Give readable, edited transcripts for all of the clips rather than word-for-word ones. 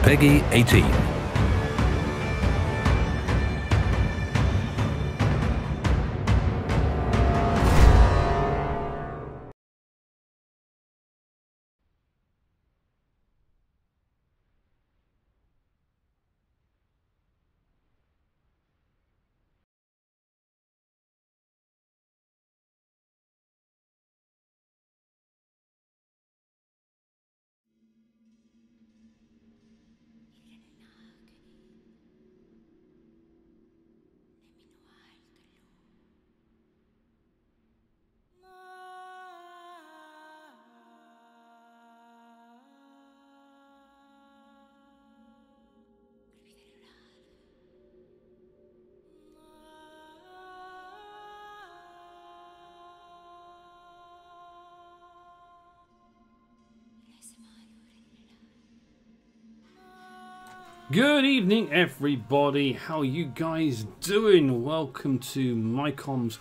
Peggy 18. Good evening, everybody. How you guys doing? Welcome to MyCom's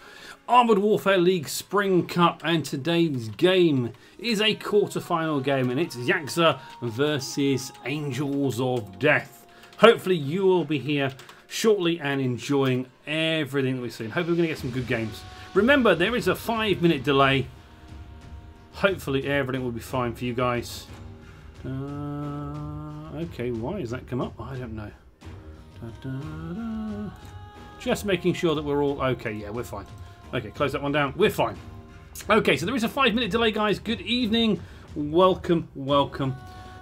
Armored Warfare League Spring Cup, and today's game is a quarterfinal game, and it's YAQZA versus Angels of Death. Hopefully you will be here shortly and enjoying everything that we've seen. Hopefully we're going to get some good games. Remember, there is a 5-minute delay. Hopefully everything will be fine for you guys. Okay, why has that come up? I don't know. Just making sure that we're all okay. Yeah, we're fine. Okay, close that one down. We're fine. Okay, so there is a 5-minute delay, guys. Good evening. Welcome, welcome.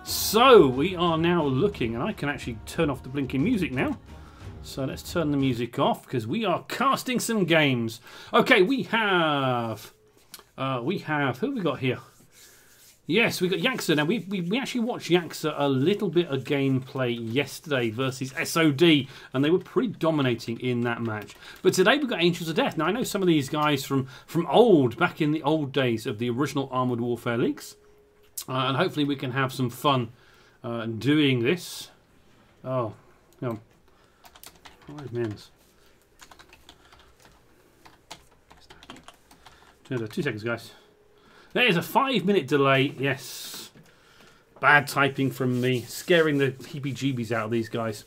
So we are now looking, and I can actually turn off the blinking music now. So let's turn the music off because we are casting some games. Okay, we have who have we got here? Yes, we got YAQZA. Now, we actually watched YAQZA a little bit of gameplay yesterday versus SOD, and they were pretty dominating in that match. But today we've got Angels of Death. Now, I know some of these guys from back in the old days of the original Armored Warfare Leagues. And hopefully we can have some fun doing this. Oh, no. 5 minutes. 2 seconds, guys. There is a 5-minute delay. Yes. Bad typing from me. Scaring the heebie-jeebies out of these guys.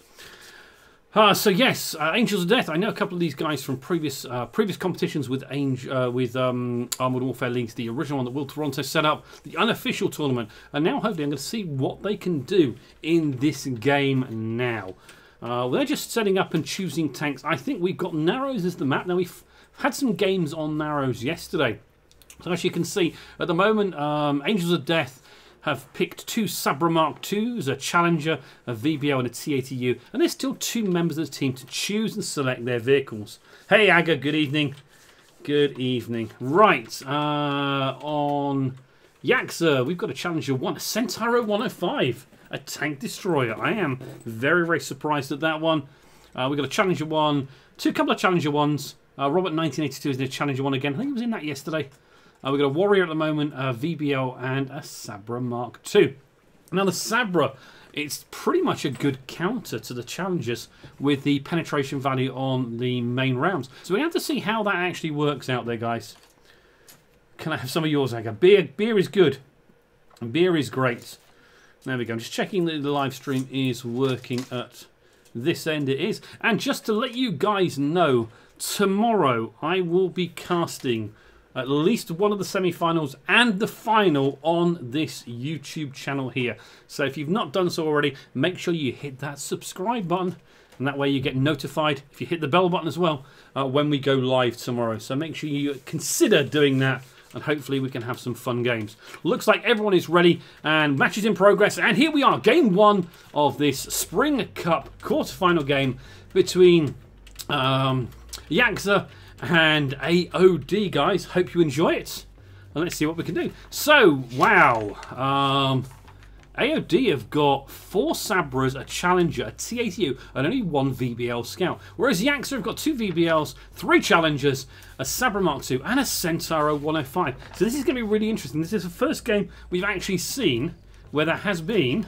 So yes, Angels of Death. I know a couple of these guys from previous competitions with Armored Warfare Leagues. The original one that Will Toronto set up. The unofficial tournament. And now hopefully I'm going to see what they can do in this game now. They're just setting up and choosing tanks. I think we've got Narrows as the map. Now we've had some games on Narrows yesterday. So as you can see, at the moment, Angels of Death have picked 2 Sabra Mark IIs, a Challenger, a VBL and a T80U. And there's still 2 members of the team to choose and select their vehicles. Hey Aga, good evening. Good evening. Right, on YAQZA, we've got a Challenger 1, a Centauro 105, a tank destroyer. I am very, very surprised at that one. We've got a Challenger 1, couple of Challenger 1s. Robert 1982 is in a Challenger 1 again. I think he was in that yesterday. We've got a Warrior at the moment, a VBL, and a Sabra Mark II. Now, the Sabra, it's pretty much a good counter to the Challengers with the penetration value on the main rounds. So we have to see how that actually works out there, guys. Can I have some of yours, Aga? Beer is good. Beer is great. There we go. I'm just checking that the live stream is working at this end. It is. And just to let you guys know, tomorrow I will be casting at least one of the semi-finals and the final on this YouTube channel here. So if you've not done so already, make sure you hit that subscribe button, and that way you get notified if you hit the bell button as well when we go live tomorrow. So make sure you consider doing that, and hopefully we can have some fun games. Looks like everyone is ready and matches in progress, and here we are, game 1 of this Spring Cup quarterfinal game between YAQZA and AOD, guys. Hope you enjoy it, and let's see what we can do. So, wow, AOD have got 4 Sabras, a Challenger, a T80U, and only 1 VBL Scout, whereas YAQZA have got 2 VBLs, 3 Challengers, a Sabra Mark II, and a Centauro 105. So this is going to be really interesting. This is the first game we've actually seen where there has been,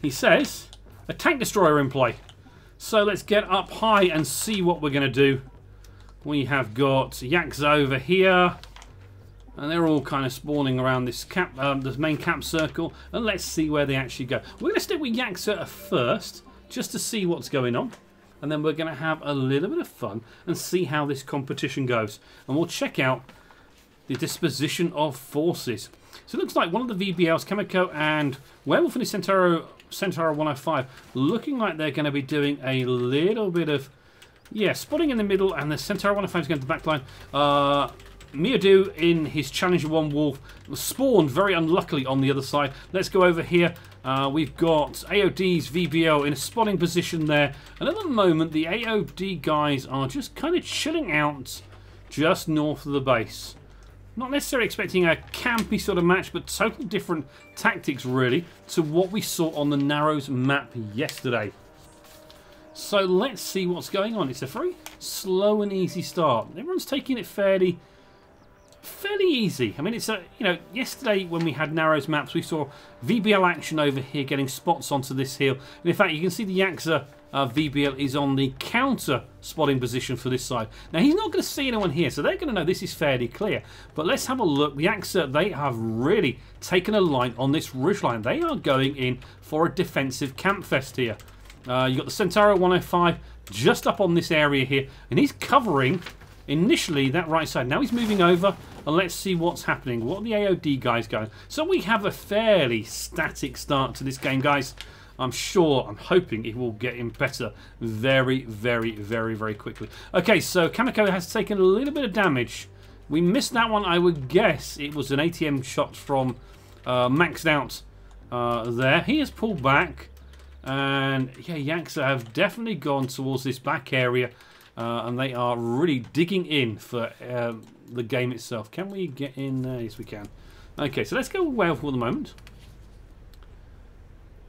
he says, a tank destroyer in play. So let's get up high and see what we're going to do. We have got YAQZA over here. And they're all kind of spawning around this this main cap circle. And let's see where they actually go. We're going to stick with YAQZA first, just to see what's going on. And then we're going to have a little bit of fun and see how this competition goes. And we'll check out the disposition of forces. So it looks like one of the VBLs, Kamiko and Werewolf and the Centauro 105, looking like they're going to be doing a little bit of, yeah, spotting in the middle, and the Centauro 105 is going to the back line. Miadu in his Challenger 1 Wolf was spawned very unluckily on the other side. Let's go over here. We've got AOD's VBL in a spotting position there. And at the moment, the AOD guys are just kind of chilling out just north of the base. Not necessarily expecting a campy sort of match, but total different tactics, really, to what we saw on the Narrows map yesterday. So let's see what's going on. It's a very slow and easy start. Everyone's taking it fairly easy. I mean, it's a, you know, yesterday when we had Narrows maps, we saw VBL action over here getting spots onto this hill. And in fact, you can see the YAQZA VBL is on the counter spotting position for this side. Now, he's not going to see anyone here, so they're going to know this is fairly clear. But let's have a look. The YAQZA, they have really taken a line on this ridge line. They are going in for a defensive camp fest here. You've got the Centauro 105 just up on this area here, and he's covering initially that right side. Now he's moving over, and let's see what's happening. What are the AOD guys going? So we have a fairly static start to this game, guys. I'm hoping it will get in better very, very, very, very quickly. Okay, so Kamiko has taken a little bit of damage. We missed that one. I would guess it was an ATM shot from Maxed Out there. He has pulled back. And yeah, YAQZA have definitely gone towards this back area. And they are really digging in for the game itself. Can we get in there? Yes, we can. Okay, so let's go with Whale for the moment.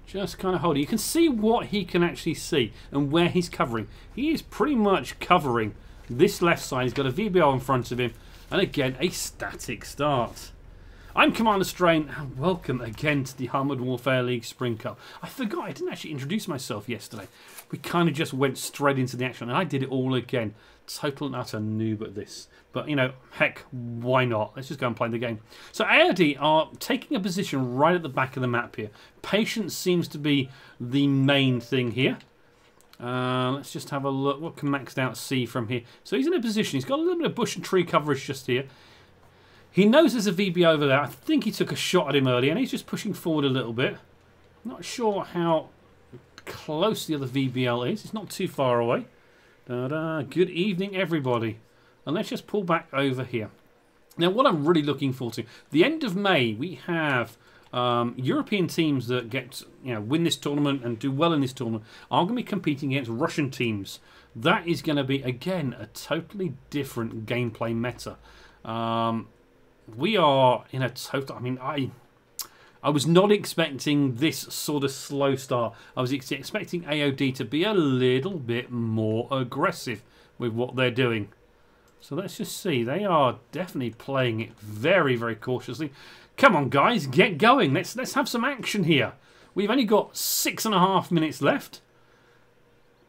Just kind of hold it. You can see what he can actually see and where he's covering. He is pretty much covering this left side. He's got a VBL in front of him. And again, a static start. I'm Commander Strain, and welcome again to the Armoured Warfare League Spring Cup. I forgot, I didn't actually introduce myself yesterday. We kind of just went straight into the action, and I did it all again. Total and utter noob at this. But, you know, heck, why not? Let's just go and play the game. So AOD are taking a position right at the back of the map here. Patience seems to be the main thing here. Let's just have a look. What can Maxed Out see from here? So he's in a position. He's got a little bit of bush and tree coverage just here. He knows there's a VB over there. I think he took a shot at him earlier, and he's just pushing forward a little bit. Not sure how close the other VBL is. It's not too far away. Good evening, everybody. And let's just pull back over here. Now, what I'm really looking forward to, the end of May, we have European teams that get, win this tournament and do well in this tournament are going to be competing against Russian teams. That is going to be, again, a totally different gameplay meta. We are in a total... I mean, I was not expecting this sort of slow start. I was expecting AOD to be a little bit more aggressive with what they're doing. So let's just see. They are definitely playing it very, very cautiously. Come on, guys, get going. Let's have some action here. We've only got 6.5 minutes left.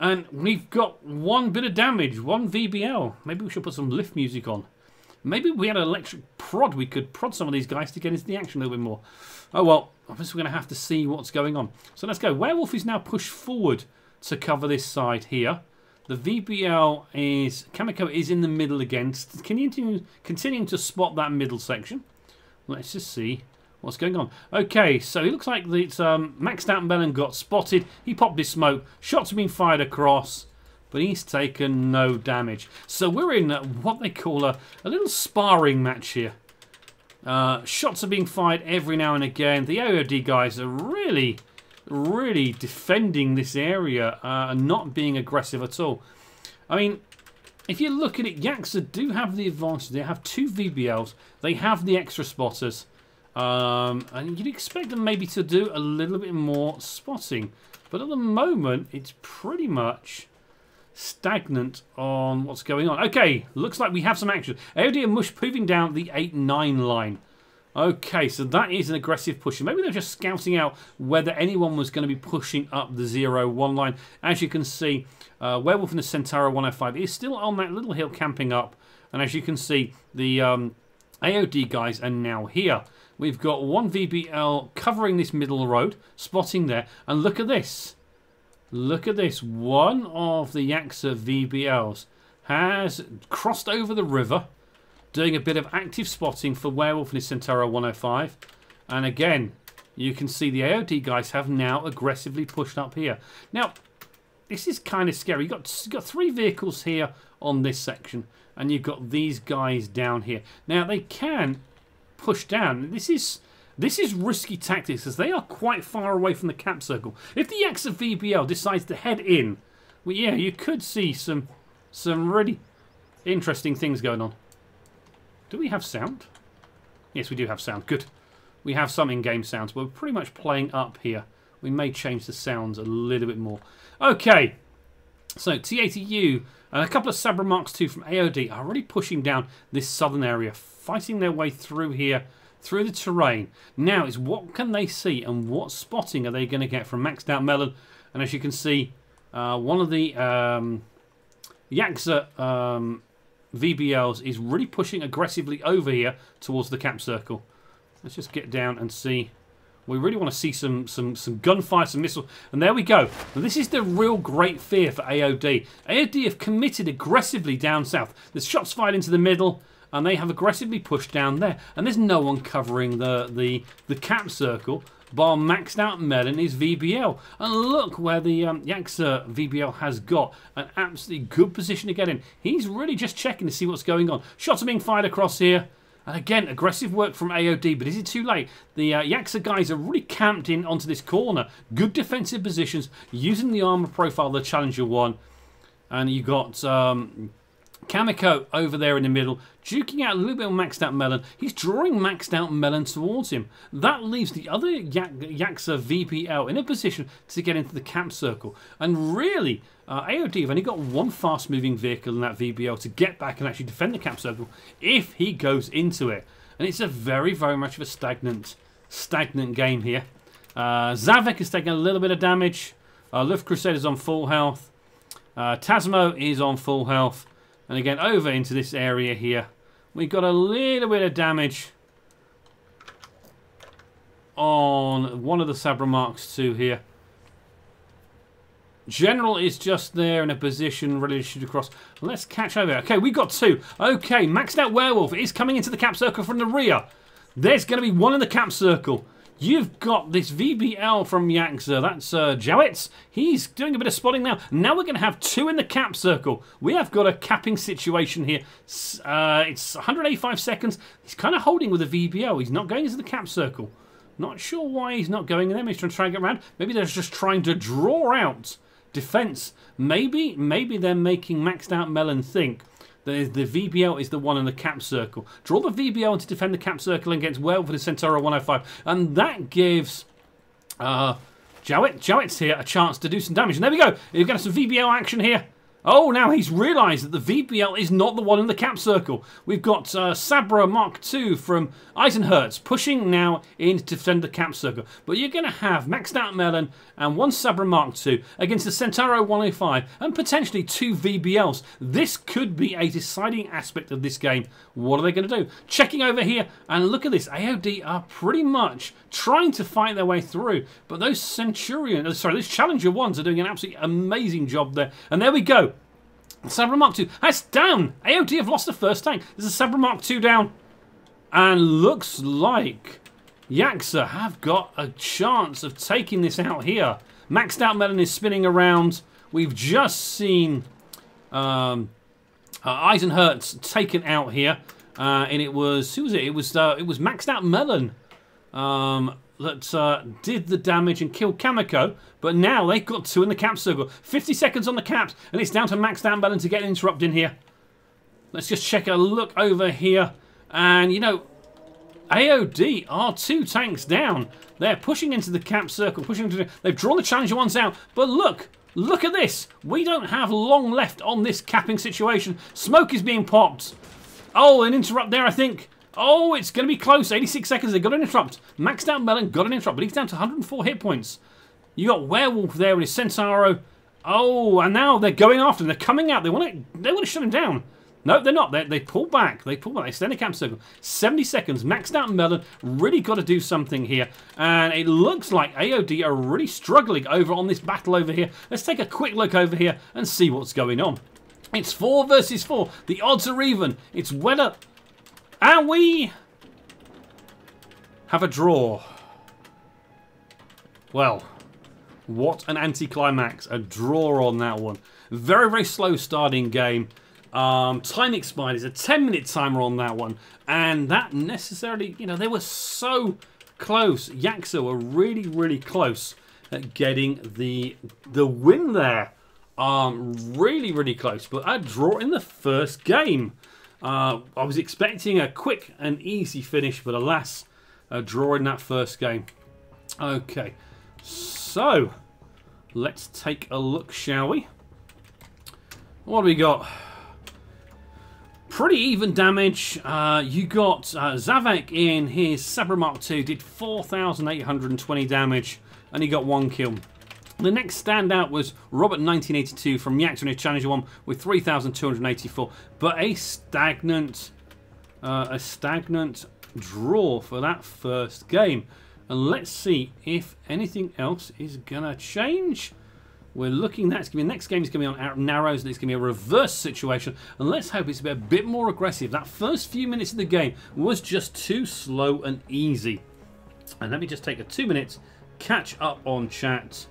And we've got one bit of damage, one VBL. Maybe we should put some lift music on. Maybe we had an electric prod. We could prod some of these guys to get into the action a little bit more. Oh, well, obviously we're going to have to see what's going on. So let's go. Werewolf is now pushed forward to cover this side here. The VBL is... Kamiko is in the middle again. Continuing to spot that middle section. Let's just see what's going on. Okay, so it looks like it's Maxed Out and got spotted. He popped his smoke. Shots have been fired across. But he's taken no damage. So we're in what they call a little sparring match here. Shots are being fired every now and again. The AOD guys are really, really defending this area and not being aggressive at all. I mean, if you look at it, YAQZA do have the advantage. They have 2 VBLs. They have the extra spotters. And you'd expect them maybe to do a little bit more spotting. But at the moment, it's pretty much... stagnant on what's going on. Okay, looks like we have some action. AOD and Mush moving down the 8-9 line. Okay, so that is an aggressive push. Maybe they're just scouting out whether anyone was going to be pushing up the 0-1 line. As you can see, Werewolf and the Centauro 105 is still on that little hill camping up. And as you can see, the AOD guys are now here. We've got one VBL covering this middle road, spotting there. And look at this. Look at this. One of the YAQZA VBLs has crossed over the river, doing a bit of active spotting for Werewolf and his Centauro 105. And again, you can see the AOD guys have now aggressively pushed up here. Now, this is kind of scary. You've got 3 vehicles here on this section, and you've got these guys down here. Now, they can push down. This is risky tactics, as they are quite far away from the cap circle. If the YAQZA VBL decides to head in, well, yeah, you could see some really interesting things going on. Do we have sound? Yes, we do have sound. Good. We have some in-game sounds, but we're pretty much playing up here. We may change the sounds a little bit more. Okay. So, T80U and a couple of Sabra Marks II from AOD are really pushing down this southern area, fighting their way through here, through the terrain. Now, it's what can they see and what spotting are they going to get from Maxed Out Melon? And as you can see, one of the YAQZA VBLs is really pushing aggressively over here towards the cap circle. Let's just get down and see. We really want to see some gunfire, some missiles. And there we go. Now, this is the real great fear for AOD. AOD have committed aggressively down south. There's shots fired into the middle, and they have aggressively pushed down there. And there's no one covering the cap circle, bar Maxed Out Melon is VBL. And look where the YAQZA VBL has got an absolutely good position to get in. He's really just checking to see what's going on. Shots are being fired across here. And again, aggressive work from AOD, but is it too late? The YAQZA guys are really camped in onto this corner. Good defensive positions, using the armor profile of the Challenger 1. And you got Kamiko over there in the middle, duking out a little bit of Maxed Out Melon. He's drawing Maxed Out Melon towards him. That leaves the other YAQZA VBL in a position to get into the cap circle. And really, AOD have only got one fast-moving vehicle in that VBL to get back and actually defend the cap circle if he goes into it. And it's a very, very much of a stagnant game here. Zavek is taking a little bit of damage. Luft Crusader's on full health. Tasmo is on full health. And again, over into this area here, we got a little bit of damage on one of the Sabra Marks II here. General is just there in a position ready to shoot across. Let's catch over. Okay, we got 2. Okay, Maxed Out Werewolf is coming into the cap circle from the rear. There's going to be one in the cap circle. You've got this VBL from YAQZA. That's Jowitz. He's doing a bit of spotting now. Now we're going to have 2 in the cap circle. We have got a capping situation here. It's 185 seconds. He's kind of holding with a VBL. He's not going into the cap circle. Not sure why he's not going in there. He's trying to try and get around. Maybe they're just trying to draw out defense. Maybe they're making Maxed Out Melon think the VBL is the one in the cap circle. Draw the VBL to defend the cap circle against Werewolf and the Centauro 105. And that gives Jowitz here a chance to do some damage. And there we go. You've got some VBL action here. Oh, now he's realised that the VBL is not the one in the cap circle. We've got Sabra Mark II from Eisenherz pushing now in to defend the cap circle. But you're going to have Maxed Out Melon and one Sabra Mark II against the Centauro 105 and potentially 2 VBLs. This could be a deciding aspect of this game. What are they going to do? Checking over here, and look at this. AOD are pretty much trying to fight their way through. But those those Challenger 1s are doing an absolutely amazing job there. And there we go. Sabra Mark II. That's down. AOD have lost the first tank. There's a Sabra Mark II down. And looks like YAQZA have got a chance of taking this out here. Maxed Out Melon is spinning around. We've just seen Eisenherz taken out here. And it was, who was it? It was Maxed Out Melon that did the damage and killed Kamiko, but now they've got 2 in the cap circle. 50 seconds on the caps, and it's down to Maxed Out Melon to get interrupted in here. Let's just check a look over here, and you know, AOD are 2 tanks down. They're pushing into the cap circle, they've drawn the Challenger 1s out, but look at this. We don't have long left on this capping situation. Smoke is being popped. Oh, an interrupt there, I think. Oh, it's going to be close. 86 seconds. They got an interrupt. Maxed Out Melon got an interrupt, but he's down to 104 hit points. You got Werewolf there with his Centauro. Oh, and now they're going after him. They're coming out. They want to shut him down. No, they're not. They pull back. They pull back. They stay in the camp circle. 70 seconds. Maxed out Melon. Really got to do something here. And it looks like AOD are really struggling over on this battle over here. Let's take a quick look over here and see what's going on. It's 4 versus 4. The odds are even. It's whether... And we have a draw. Well, what an anticlimax. A draw on that one. Very, very slow starting game. Time expired. It's a 10-minute timer on that one. And that necessarily, you know, they were so close. YAQZA were really, really close at getting the win there. Really, really close. But a draw in the first game. I was expecting a quick and easy finish, but alas, a draw in that first game. Okay, so let's take a look, shall we? What do we got? Pretty even damage. You got Zavek in his Sabra Mark II, did 4,820 damage, and he got 1 kill. The next standout was Robert 1982 from YAQZA in his Challenger 1 with 3,284. But a stagnant draw for that first game. And let's see if anything else is going to change. We're looking at the next game is going to be on out narrows, and it's going to be a reverse situation. And let's hope it's a bit more aggressive. That first few minutes of the game was just too slow and easy. And let me just take a 2 minutes, catch up on chat.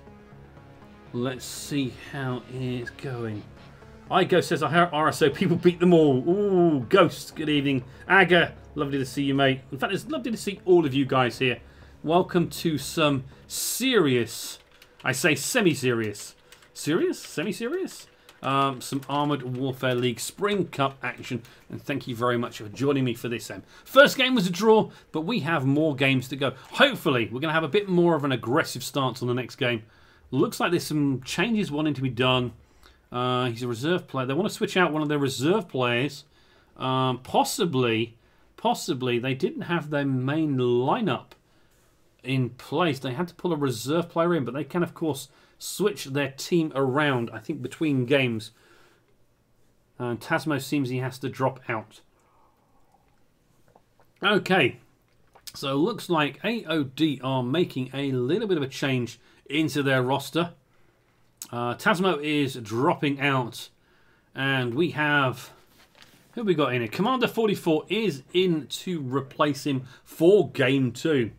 Let's see how it's going. Ghost says, I heard RSO people beat them all. Ooh, Ghost, good evening. Aga, lovely to see you, mate. In fact, it's lovely to see all of you guys here. Welcome to some serious, I say semi-serious. Serious? Semi-serious? Some Armoured Warfare League Spring Cup action. And thank you very much for joining me for this. First game was a draw, but we have more games to go. Hopefully, we're going to have a bit more of an aggressive stance on the next game. Looks like there's some changes wanting to be done. He's a reserve player. They want to switch out one of their reserve players. Possibly they didn't have their main lineup in place. They had to pull a reserve player in, but they can, of course, switch their team around, I think, between games. Tasmo seems he has to drop out. Okay. So it looks like AOD are making a little bit of a change into their roster. Tasmo is dropping out, and we have, who have we got in here? Commander 44 is in to replace him for game 2.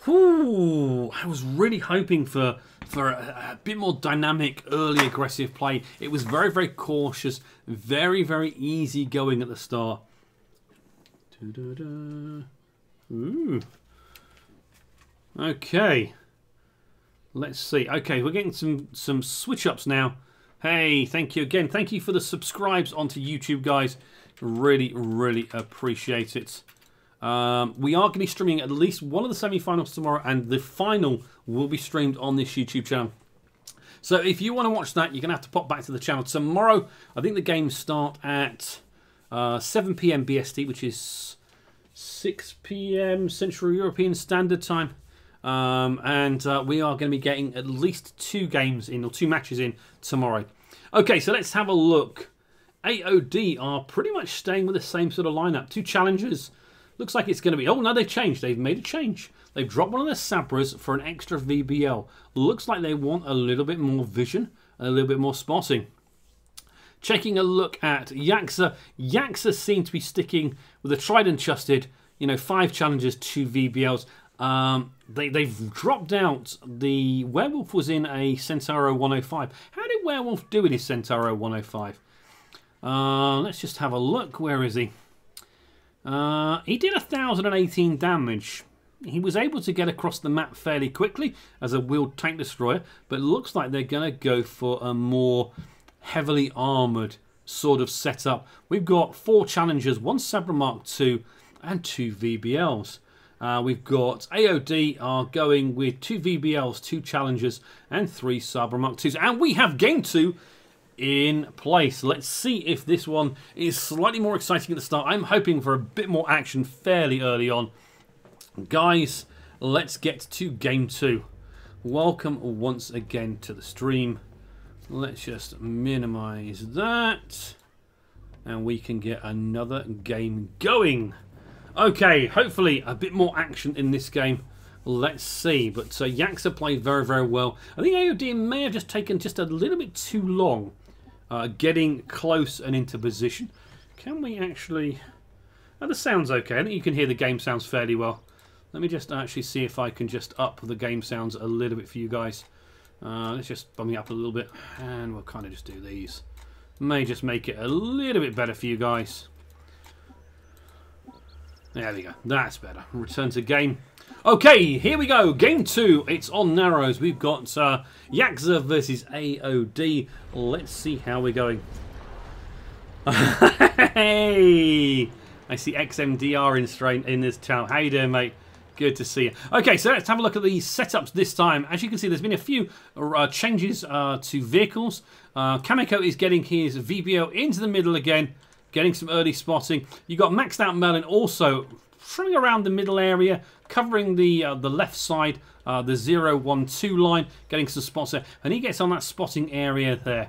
Ooh, I was really hoping for a bit more dynamic, early aggressive play. It was very, very cautious, very, very easy going at the start. Ooh. Okay. Let's see. Okay, we're getting some switch-ups now. Hey, thank you again. Thank you for the subscribes onto YouTube, guys. Really, really appreciate it. We are going to be streaming at least one of the semi-finals tomorrow, and the final will be streamed on this YouTube channel. So if you want to watch that, you're going to have to pop back to the channel. Tomorrow, I think the games start at 7 PM BST, which is 6 PM Central European Standard Time. We are going to be getting at least 2 games in, or 2 matches in tomorrow. Okay, so let's have a look. AOD are pretty much staying with the same sort of lineup. 2 challengers. Looks like it's going to be... Oh, no, they've changed. They've made a change. They've dropped one of their Sabras for an extra VBL. Looks like they want a little bit more vision, a little bit more spotting. Checking a look at YAQZA. YAQZA seem to be sticking with a tried and trusted, 5 challenges, 2 VBLs. They've dropped out. The Werewolf was in a Centauro 105. How did Werewolf do in his Centauro 105? Let's just have a look. Where is he? He did 1,018 damage. He was able to get across the map fairly quickly as a wheeled tank destroyer, but it looks like they're going to go for a more heavily armoured sort of setup. We've got 4 challengers, 1 Sabra Mark II and 2 VBLs. We've got AOD are going with 2 VBLs, 2 challengers and 3 Sabra Mark IIs. And we have game 2 in place. Let's see if this one is slightly more exciting at the start. I'm hoping for a bit more action fairly early on. Guys, let's get to game 2. Welcome once again to the stream. Let's just minimize that. And we can get another game going. Okay, hopefully a bit more action in this game. Let's see. But YAQZA played very, very well. I think AOD may have just taken just a little bit too long getting close and into position. Can we actually... Oh, the sound's okay. I think you can hear the game sounds fairly well. Let me just actually see if I can just up the game sounds a little bit for you guys. Let's just bump it up a little bit. And we'll kind of just do these. May just make it a little bit better for you guys. There we go. That's better. Return to game. Okay, here we go. Game 2. It's on Narrows. We've got YAQZA versus AOD. Let's see how we're going. Hey! I see XMDR in this channel. How you doing, mate? Good to see you. Okay, so let's have a look at the setups this time. As you can see, there's been a few changes to vehicles. Kamiko is getting his VBO into the middle again, getting some early spotting. You got Maxed Out Melon also trimming around the middle area, covering the left side, the 012 line, getting some spots there, and he gets on that spotting area there.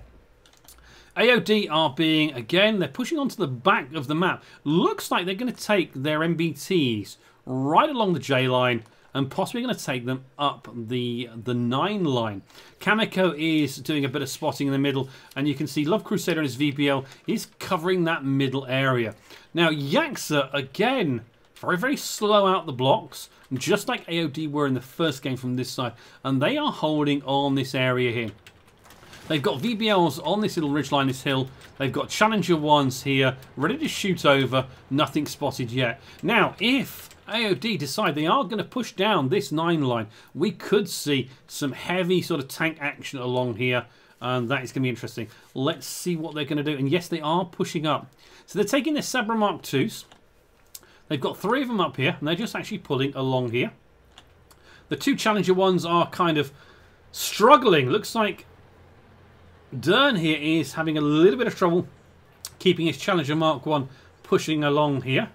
AOD are being, again, they're pushing onto the back of the map. Looks like they're going to take their MBTs right along the J line and possibly going to take them up the 9 line. Kamiko is doing a bit of spotting in the middle, and you can see Love Crusader and his VBL is covering that middle area. Now, YAQZA, again, very, very slow out the blocks, just like AOD were in the first game from this side, and they are holding on this area here. They've got VBLs on this little ridgeline, this hill. They've got Challenger 1s here, ready to shoot over. Nothing spotted yet. Now, if AOD decide they are going to push down this 9 line, we could see some heavy sort of tank action along here. And that is going to be interesting. Let's see what they're going to do. And yes, they are pushing up. So they're taking their Sabra Mark IIs. They've got 3 of them up here, and they're just actually pulling along here. The 2 Challenger 1s are kind of struggling. Looks like Dern here is having a little bit of trouble keeping his Challenger Mark 1 pushing along here.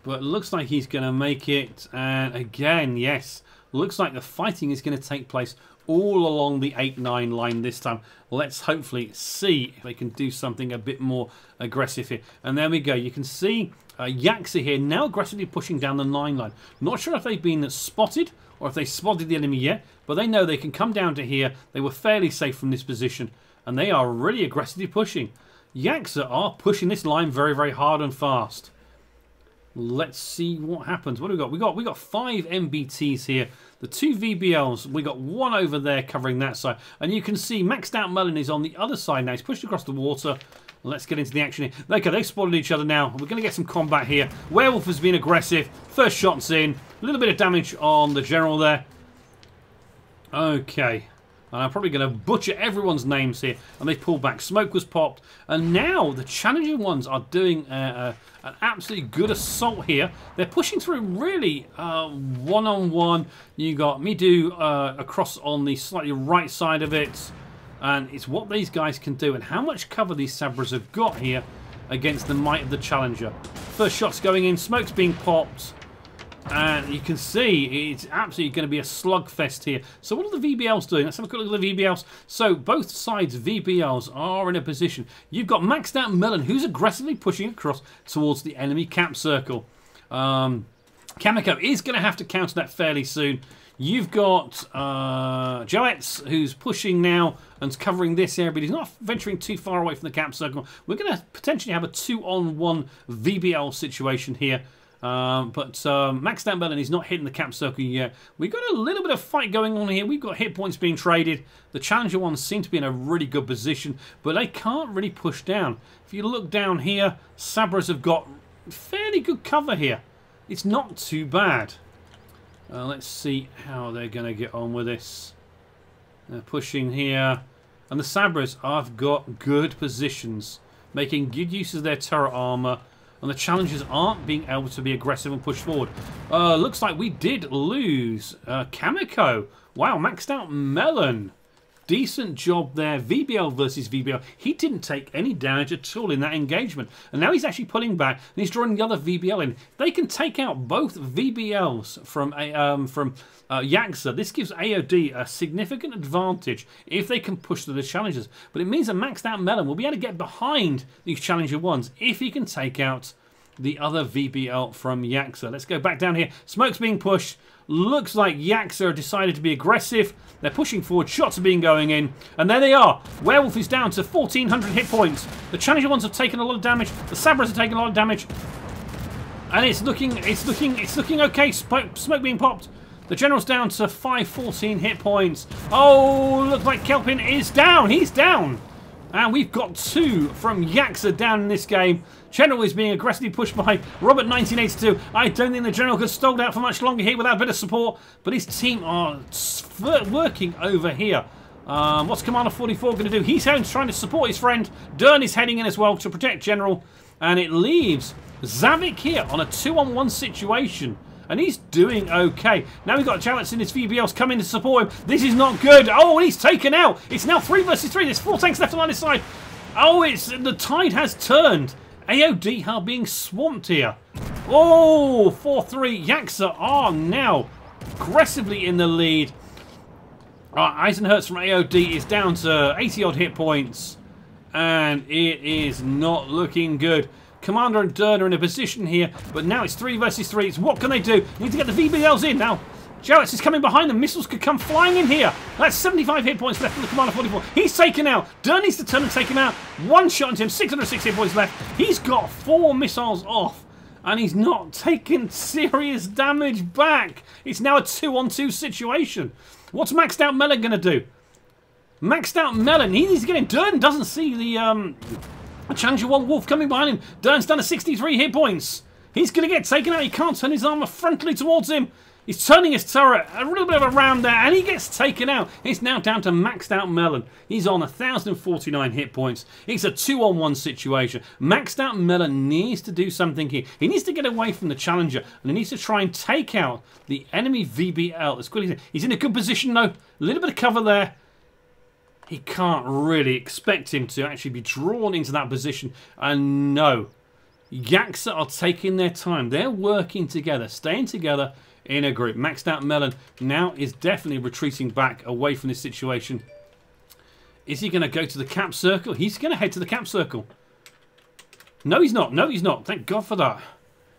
But it looks like he's going to make it. And again, yes, looks like the fighting is going to take place all along the 8-9 line this time. Let's hopefully see if they can do something a bit more aggressive here. And there we go. You can see YAQZA here now aggressively pushing down the 9 line. Not sure if they've been spotted or if they spotted the enemy yet, but they know they can come down to here. They were fairly safe from this position, and they are really aggressively pushing. YAQZA are pushing this line very, very hard and fast. Let's see what happens. What do we got? We got 5 MBTs here. The 2 VBLs. We got 1 over there covering that side. And you can see Maxed Out Melon is on the other side now. He's pushed across the water. Let's get into the action here. Okay, they've spotted each other now. We're going to get some combat here. Werewolf has been aggressive. First shot's in. A little bit of damage on the general there. Okay. And I'm probably going to butcher everyone's names here. And they pull back. Smoke was popped. And now the challenging ones are doing an absolutely good assault here. They're pushing through really one-on-one. You got Midu across on the slightly right side of it. And it's what these guys can do and how much cover these Sabras have got here against the might of the Challenger. First shot's going in. Smoke's being popped. And you can see it's absolutely going to be a slugfest here. So what are the VBLs doing? Let's have a quick look at the VBLs. So both sides' VBLs are in a position. You've got Maxed Out Melon, who's aggressively pushing across towards the enemy cap circle. Kamiko is going to have to counter that fairly soon. You've got Joetz, who's pushing now and covering this area, but he's not venturing too far away from the cap circle. We're going to potentially have a 2-on-1 VBL situation here. But Maxed Out Melon is not hitting the cap circle yet. We've got a little bit of fight going on here. We've got hit points being traded. The Challenger ones seem to be in a really good position, but they can't really push down. If you look down here, Sabras have got fairly good cover here. It's not too bad. Let's see how they're going to get on with this. They're pushing here. And the Sabras have got good positions, making good use of their turret armor. And the Challengers aren't being able to be aggressive and push forward. Looks like we did lose Kamiko. Wow, Maxed Out Melon Decent job there. VBL versus VBL. He didn't take any damage at all in that engagement. And now he's actually pulling back and he's drawing the other VBL in. They can take out both VBLs from YAQZA. This gives AOD a significant advantage if they can push through the challengers. But it means that maxed out Melon will be able to get behind these challenger ones if he can take out the other VBL from YAQZA. Let's go back down here. Smoke's being pushed. Looks like YAQZA decided to be aggressive. They're pushing forward. Shots are being going in. And there they are. Werewolf is down to 1,400 hit points. The challenger ones have taken a lot of damage. The Sabras have taken a lot of damage. And it's looking okay. Smoke being popped. The General's down to 514 hit points. Oh, looks like Kelpin is down. He's down. And we've got 2 from YAQZA down in this game. General is being aggressively pushed by Robert 1982. I don't think the General could hold out for much longer here without a bit of support. But his team are working over here. What's Commander 44 going to do? He's trying to support his friend. Dern is heading in as well to protect General. And it leaves Zavik here on a 2-on-1 situation. And he's doing okay. Now we've got Jowitz and his VBLs coming to support him. This is not good. Oh, and he's taken out. It's now 3 versus 3. There's 4 tanks left on this side. Oh, the tide has turned. AOD are being swamped here. Oh, 4-3. YAQZA are now aggressively in the lead. Eisenherz from AOD is down to 80-odd hit points. And it is not looking good. Commander and Dern are in a position here, but now it's 3 versus 3. It's what can they do? Need to get the VBLs in now. Jowitz is coming behind them. Missiles could come flying in here. That's 75 hit points left for the Commander 44. He's taken out. Dern needs to turn and take him out. One shot into him. 606 hit points left. He's got 4 missiles off, and he's not taking serious damage back. It's now a 2-on-2 situation. What's maxed out Melon going to do? Maxed out Melon. He needs to get in. Dern doesn't see the Challenger 1 Wolf coming behind him. Dern's done a 63 hit points. He's going to get taken out. He can't turn his armor frontally towards him. He's turning his turret. A little bit of a ram there, and he gets taken out. It's now down to maxed out Melon. He's on 1,049 hit points. It's a 2-on-1 situation. Maxed out Melon needs to do something here. He needs to get away from the Challenger, and he needs to try and take out the enemy VBL as quickly as he can. He's in a good position, though. A little bit of cover there. He can't really expect him to actually be drawn into that position. And no, YAQZA are taking their time. They're working together, staying together in a group. Maxed out Melon now is definitely retreating back away from this situation. Is he going to go to the cap circle? He's going to head to the cap circle. No, he's not. No, he's not. Thank God for that.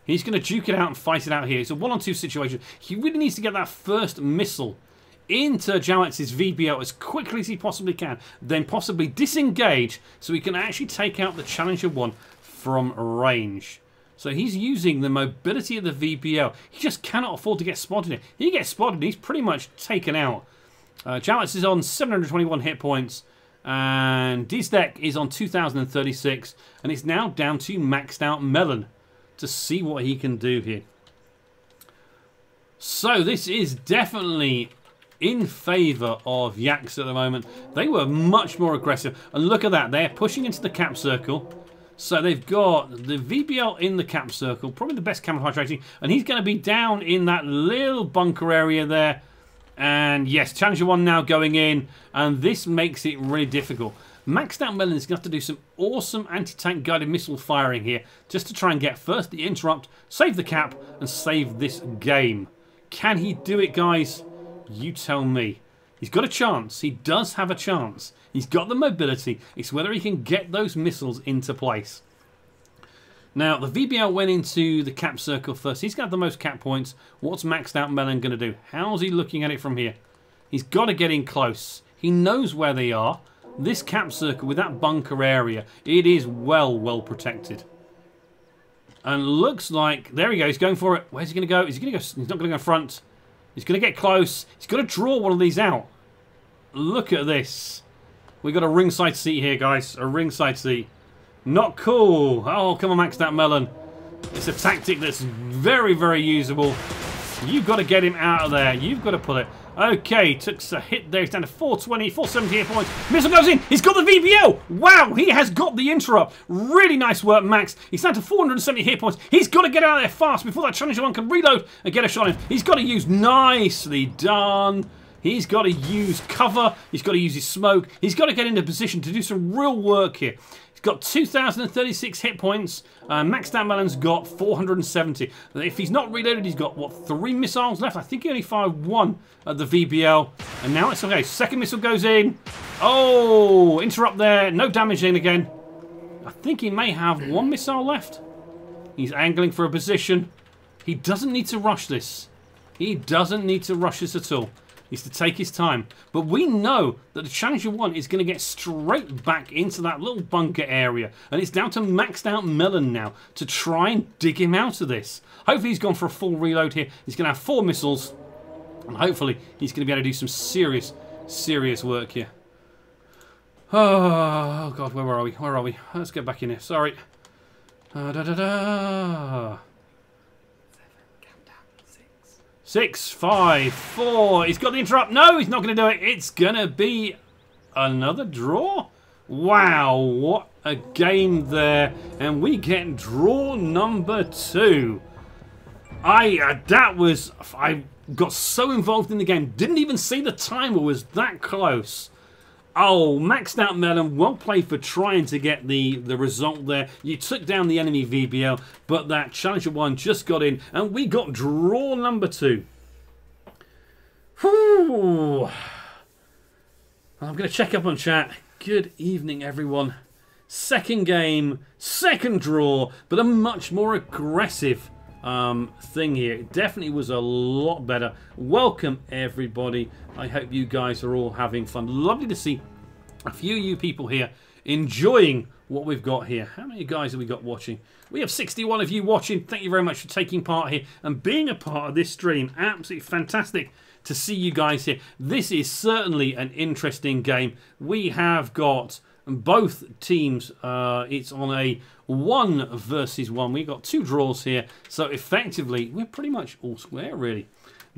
He's going to duke it out and fight it out here. It's a 1-on-2 situation. He really needs to get that first missile into Jowitz's VBL as quickly as he possibly can, then possibly disengage so he can actually take out the Challenger 1 from range. So he's using the mobility of the VBL. He just cannot afford to get spotted here. He gets spotted, he's pretty much taken out. Jowitz is on 721 hit points, and Dizdek is on 2,036, and it's now down to maxed out Melon to see what he can do here. So this is definitely in favour of YAQZA at the moment. They were much more aggressive. And look at that. They're pushing into the cap circle. So they've got the VBL in the cap circle. Probably the best camouflage rating. And he's going to be down in that little bunker area there. And yes, Challenger 1 now going in. And this makes it really difficult. Maxed out Melon is going to have to do some awesome anti-tank guided missile firing here. Just to try and get first the interrupt, save the cap, and save this game. Can he do it, guys? You tell me. He's got a chance. He does have a chance. He's got the mobility. It's whether he can get those missiles into place. Now, the VBL went into the cap circle first. He's got the most cap points. What's maxed out Melon going to do? How's he looking at it from here? He's got to get in close. He knows where they are. This cap circle with that bunker area, it is well protected. And looks like, there he goes, he's going for it. Where's he going to go? Is he going to go? He's not going to go front. He's going to get close. He's got to draw one of these out. Look at this. We've got a ringside seat here, guys. A ringside seat. Not cool. Oh, come on, maxed out Melon. It's a tactic that's very usable. You've got to get him out of there. You've got to pull it. Okay, took a hit there. He's down to 420, 478 points. Missile goes in. He's got the VBL. Wow, he has got the interrupt. Really nice work, Max. He's down to 470 hit points. He's got to get out of there fast before that Challenger 1 can reload and get a shot in. He's got to use. Nicely done. He's got to use cover. He's got to use his smoke. He's got to get into position to do some real work here. He's got 2,036 hit points. Maxed out Melon's got 470. If he's not reloaded, he's got, what, 3 missiles left? I think he only fired 1 at the VBL. And now it's okay. Second missile goes in. Oh, interrupt there. No damage in again. I think he may have 1 missile left. He's angling for a position. He doesn't need to rush this. He doesn't need to rush this at all. He's to take his time. But we know that the Challenger 1 is going to get straight back into that little bunker area. And it's down to maxed out Melon now to try and dig him out of this. Hopefully he's gone for a full reload here. He's going to have 4 missiles. And hopefully he's going to be able to do some serious, serious work here. Oh, God, where are we? Where are we? Let's get back in here. Sorry. Da, da, da. 6, 5, 4. He's got the interrupt. No, he's not going to do it. It's going to be another draw. Wow, what a game there. And we get draw number 2. I got so involved in the game. Didn't even see the timer was that close. Oh, maxed out Melon. Well played for trying to get the result there. You took down the enemy VBL, but that Challenger 1 just got in, and we got draw number 2. Whew. I'm going to check up on chat. Good evening, everyone. Second game, second draw, but a much more aggressive thing here. It definitely was a lot better. Welcome, everybody. I hope you guys are all having fun. Lovely to see a few of you people here enjoying what we've got here. How many guys have we got watching? We have 61 of you watching. Thank you very much for taking part here and being a part of this stream. Absolutely fantastic to see you guys here. This is certainly an interesting game. We have got both teams. It's on a 1 versus 1. We've got 2 draws here. So effectively, we're pretty much all square, really.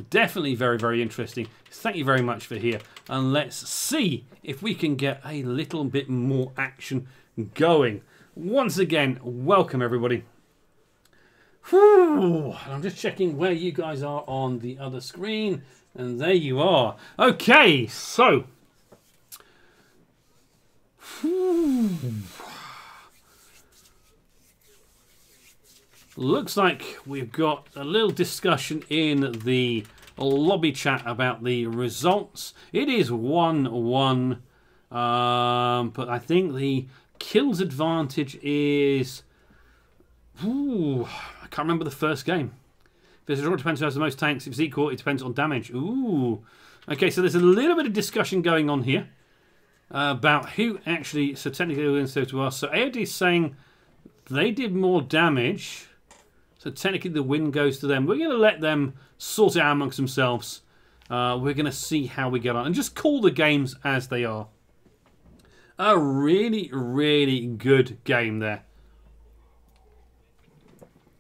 Definitely very, very interesting. Thank you very much for here. And let's see if we can get a little bit more action going. Once again, welcome everybody. Whew. I'm just checking where you guys are on the other screen. And there you are. Okay, so. Looks like we've got a little discussion in the lobby chat about the results. It is 1-1, but I think the kills advantage is... Ooh, I can't remember the first game. If there's a draw, it depends who has the most tanks. If it's equal, it depends on damage. Ooh. Okay, so there's a little bit of discussion going on here about who actually... So technically wins to us. So AOD is saying they did more damage. So technically the win goes to them. We're going to let them sort it out amongst themselves. We're going to see how we get on. And just call the games as they are. A really, really good game there.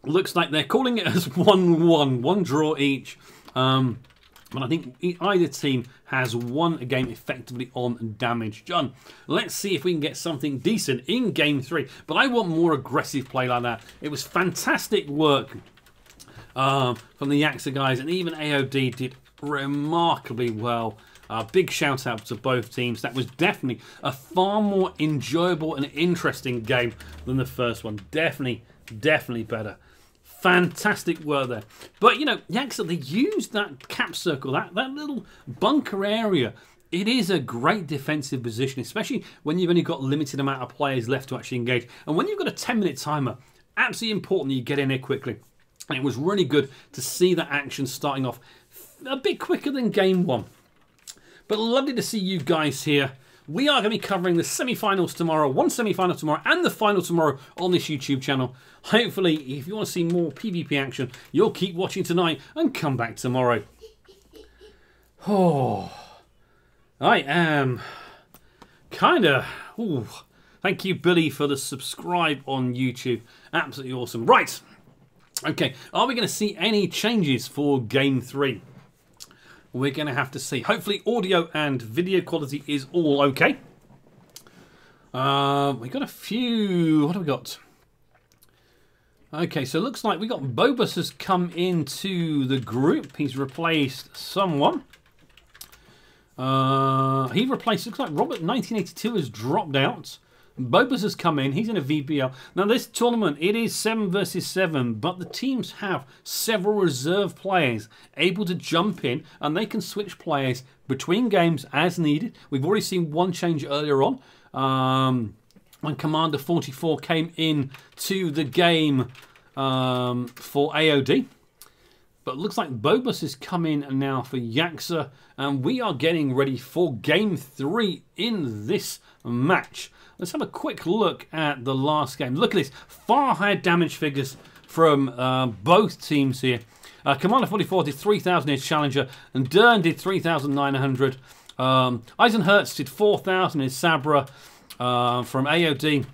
Looks like they're calling it as 1-1. 1 draw each. But I think either team has won a game effectively on damage. John, let's see if we can get something decent in Game 3. But I want more aggressive play like that. It was fantastic work from the YAQZA guys. And even AOD did remarkably well. Big shout out to both teams. That was definitely a far more enjoyable and interesting game than the first one. Definitely better. Fantastic work there. But, you know, YAQZA, they used that cap circle, that little bunker area. It is a great defensive position, especially when you've only got limited amount of players left to actually engage. And when you've got a 10-minute timer, absolutely important that you get in there quickly. And it was really good to see that action starting off a bit quicker than Game 1. But lovely to see you guys here. We are going to be covering the semi-finals tomorrow, one semi-final tomorrow, and the final tomorrow on this YouTube channel. Hopefully, if you want to see more PvP action, you'll keep watching tonight and come back tomorrow. Oh, I am kind of... Thank you, Billy, for the subscribe on YouTube. Absolutely awesome. Right. Okay, are we going to see any changes for Game 3? We're going to have to see. Hopefully audio and video quality is all okay. We got a few... What have we got? Okay, so it looks like we got Bobus has come into the group. He's replaced someone. He replaced, looks like Robert 1982 has dropped out. Bobas has come in. He's in a VBL. Now this tournament, it is 7 versus 7, but the teams have several reserve players able to jump in, and they can switch players between games as needed. We've already seen one change earlier on when Commander 44 came in to the game for AOD. But it looks like Bobas is coming now for YAQZA, and we are getting ready for Game 3 in this match. Let's have a quick look at the last game. Look at this. Far higher damage figures from both teams here. Commander 44 did 3,000 his Challenger, and Dern did 3,900. Eisenherz did 4,000 his Sabra from AOD.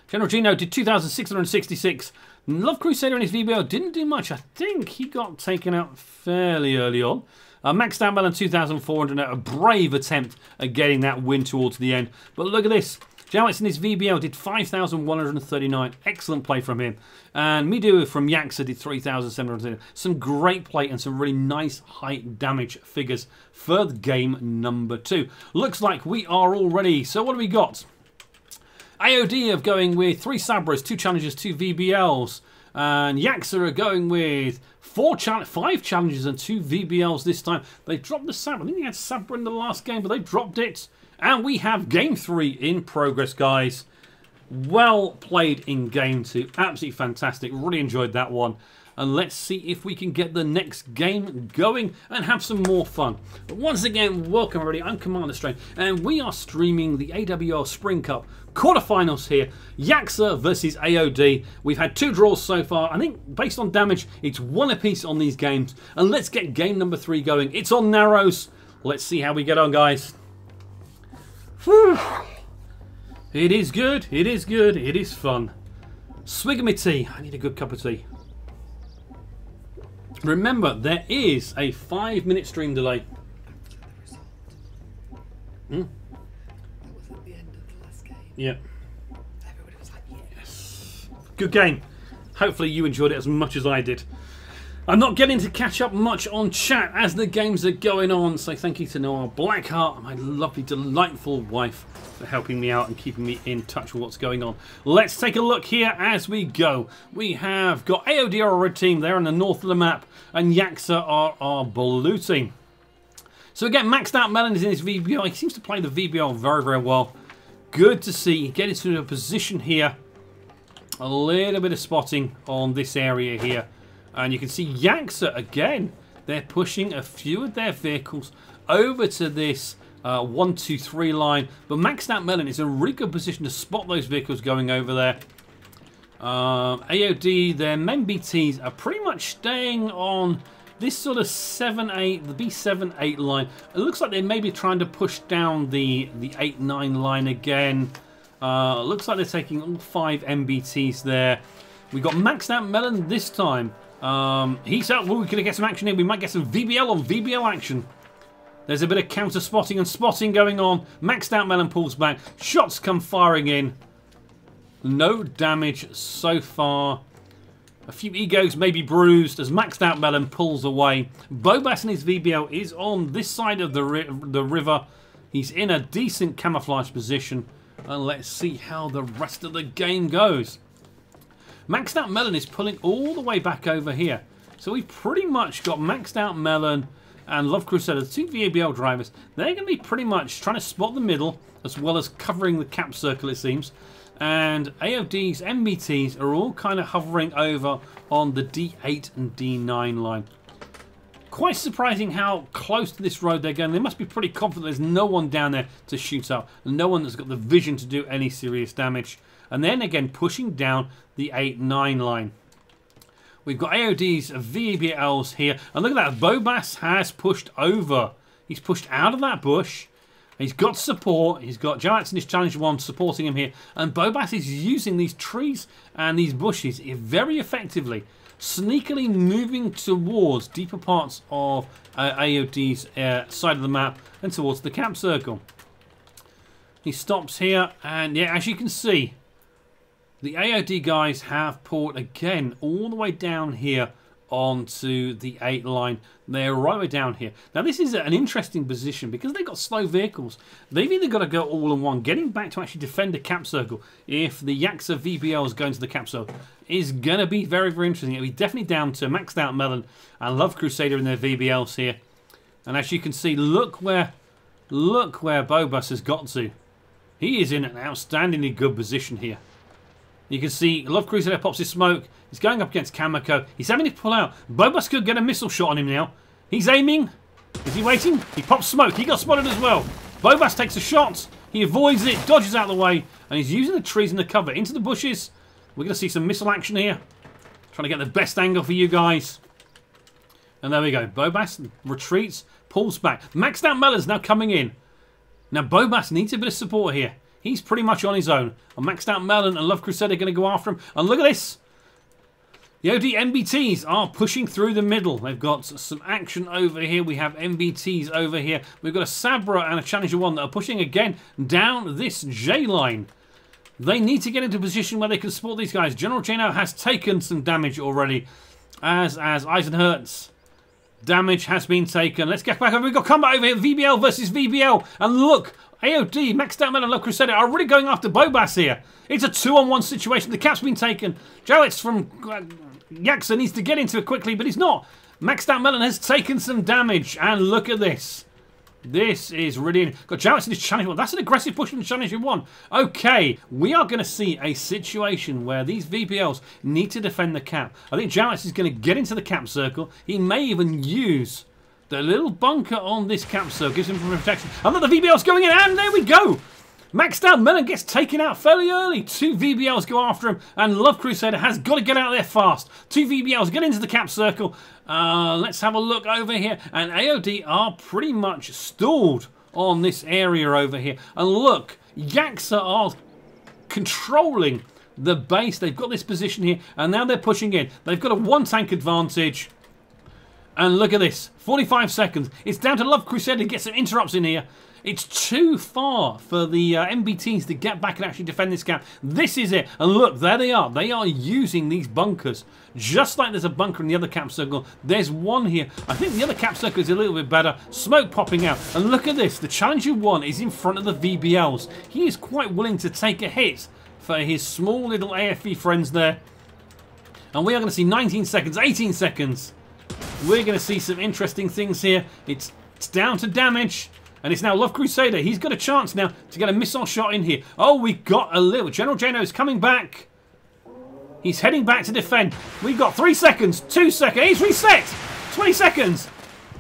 General Gino did 2,666. Love Crusader in his VBO didn't do much. I think he got taken out fairly early on. Maxed out Melon 2,400. A brave attempt at getting that win towards the end. But look at this. Jowitz in his VBL did 5,139. Excellent play from him. And Midu from YAQZA did 3,700. Some great play and some really nice high damage figures for game number 2. Looks like we are all ready. So what do we got? AOD are going with 3 Sabras, 2 Challengers, 2 VBLs. And YAQZA are going with 5 Challengers and 2 VBLs this time. They dropped the Sabra. I think they had Sabra in the last game, but they dropped it. And we have Game 3 in progress, guys. Well played in Game 2. Absolutely fantastic. Really enjoyed that one. And let's see if we can get the next game going and have some more fun. But once again, welcome everybody. I'm Commander Strain, and we are streaming the AWL Spring Cup quarterfinals here. YAQZA versus AOD. We've had 2 draws so far. I think based on damage, it's 1 apiece on these games. And let's get game number 3 going. It's on Narrows. Let's see how we get on, guys. Whew. It is good. It is good. It is fun. Swig of my tea. I need a good cup of tea. Remember, there is a 5-minute stream delay. That was at the end of the last game. Yeah. Everybody was like, yes. Good game. Hopefully you enjoyed it as much as I did. I'm not getting to catch up much on chat as the games are going on, so thank you to Noah Blackheart, my lovely, delightful wife, for helping me out and keeping me in touch with what's going on. Let's take a look here as we go. We have got AOD, our red team, there in the north of the map, and YAQZA are our blue team. So again, maxed out Melon is in his VBL. He seems to play the VBL very, very well. Good to see. Get into a position here. A little bit of spotting on this area here. And you can see YAQZA again. They're pushing a few of their vehicles over to this 1, 2, 3 line. But maxed out Melon is in a really good position to spot those vehicles going over there. AOD, their main BTs are pretty much staying on this sort of 7-8, the B7-8 line. It looks like they may be trying to push down the 8-9 line again. Looks like they're taking all 5 MBTs there. We got maxed out Melon this time. He's out. We're going to get some action here. We might get some VBL on VBL action. There's a bit of counter spotting and spotting going on. Maxed out Melon pulls back. Shots come firing in. No damage so far. A few egos may be bruised as maxed out Melon pulls away. Bobas in his VBL is on this side of the river. He's in a decent camouflage position. And let's see how the rest of the game goes. Maxed out Melon is pulling all the way back over here. So we've pretty much got maxed out Melon and Love Crusader, the 2 VABL drivers. They're going to be pretty much trying to spot the middle as well as covering the cap circle, it seems. And AOD's MBTs are all kind of hovering over on the D8 and D9 line. Quite surprising how close to this road they're going. They must be pretty confident there's no one down there to shoot up. No one that's got the vision to do any serious damage. And then again, pushing down the 8-9 line. We've got AOD's VBLs here. And look at that. Bobas has pushed over. He's pushed out of that bush. He's got support. He's got Giants in his Challenge 1 supporting him here. And Bobas is using these trees and these bushes very effectively. Sneakily moving towards deeper parts of AOD's side of the map and towards the cap circle. He stops here. And yeah, as you can see, the AOD guys have poured again all the way down here onto the 8 line. They're right way down here. Now this is an interesting position because they've got slow vehicles. They've either got to go all in one, getting back to actually defend the cap circle. If the YAQZA VBL is going to the cap circle, is going to be very, very interesting. It'll be definitely down to Maxed Out Melon and Love Crusader in their VBLs here. And as you can see, look where Bobus has got to. He is in an outstandingly good position here. You can see Love Crusader pops his smoke. He's going up against Kamiko. He's having to pull out. Bobus could get a missile shot on him now. He's aiming. Is he waiting? He pops smoke. He got spotted as well. Bobus takes a shot. He avoids it, dodges out of the way, and he's using the trees and the cover into the bushes. We're going to see some missile action here. Trying to get the best angle for you guys. And there we go. Bobus retreats, pulls back. Maxed Out Melon's now coming in. Now Bobus needs a bit of support here. He's pretty much on his own. And Maxed Out Melon and Love Crusader are going to go after him. And look at this. The AOD MBTs are pushing through the middle. They've got some action over here. We have MBTs over here. We've got a Sabra and a Challenger 1 that are pushing again down this J line. They need to get into a position where they can support these guys. General Jano has taken some damage already. As Eisenherz. Damage has been taken. Let's get back over. We've got combat over here. VBL versus VBL. And look, AOD, Maxed Out Melon and Love Crusader are really going after Bobus here. It's a 2-on-1 situation. The cap's been taken. Jowitz from YAQZA needs to get into it quickly, but he's not. Maxed Out Melon has taken some damage. And look at this. This is really... Got Jowitz in his Challenger 1. That's an aggressive push in the Challenger 1. Okay, we are going to see a situation where these VBLs need to defend the cap. I think Jowitz is going to get into the cap circle. He may even use the little bunker on this cap circle. Gives him some protection. And then the VBL's going in, and there we go. Maxed Out Melon gets taken out fairly early. 2 VBLs go after him, and Love Crusader has got to get out there fast. 2 VBLs get into the cap circle. Let's have a look over here. And AOD are pretty much stalled on this area over here. And look, YAQZA are controlling the base. They've got this position here, and now they're pushing in. They've got a 1-tank advantage. And look at this, 45 seconds. It's down to Love Crusader to get some interrupts in here. It's too far for the MBTs to get back and actually defend this cap. This is it. And look, there they are. They are using these bunkers. Just like there's a bunker in the other cap circle, there's one here. I think the other cap circle is a little bit better. Smoke popping out. And look at this. The Challenger 1 is in front of the VBLs. He is quite willing to take a hit for his small little AFV friends there. And we are going to see 19 seconds, 18 seconds. We're going to see some interesting things here. It's down to damage. And it's now Love Crusader. He's got a chance now to get a missile shot in here. Oh, we got a little. General Jano is coming back. He's heading back to defend. We've got 3 seconds, 2 seconds. He's reset. 20 seconds.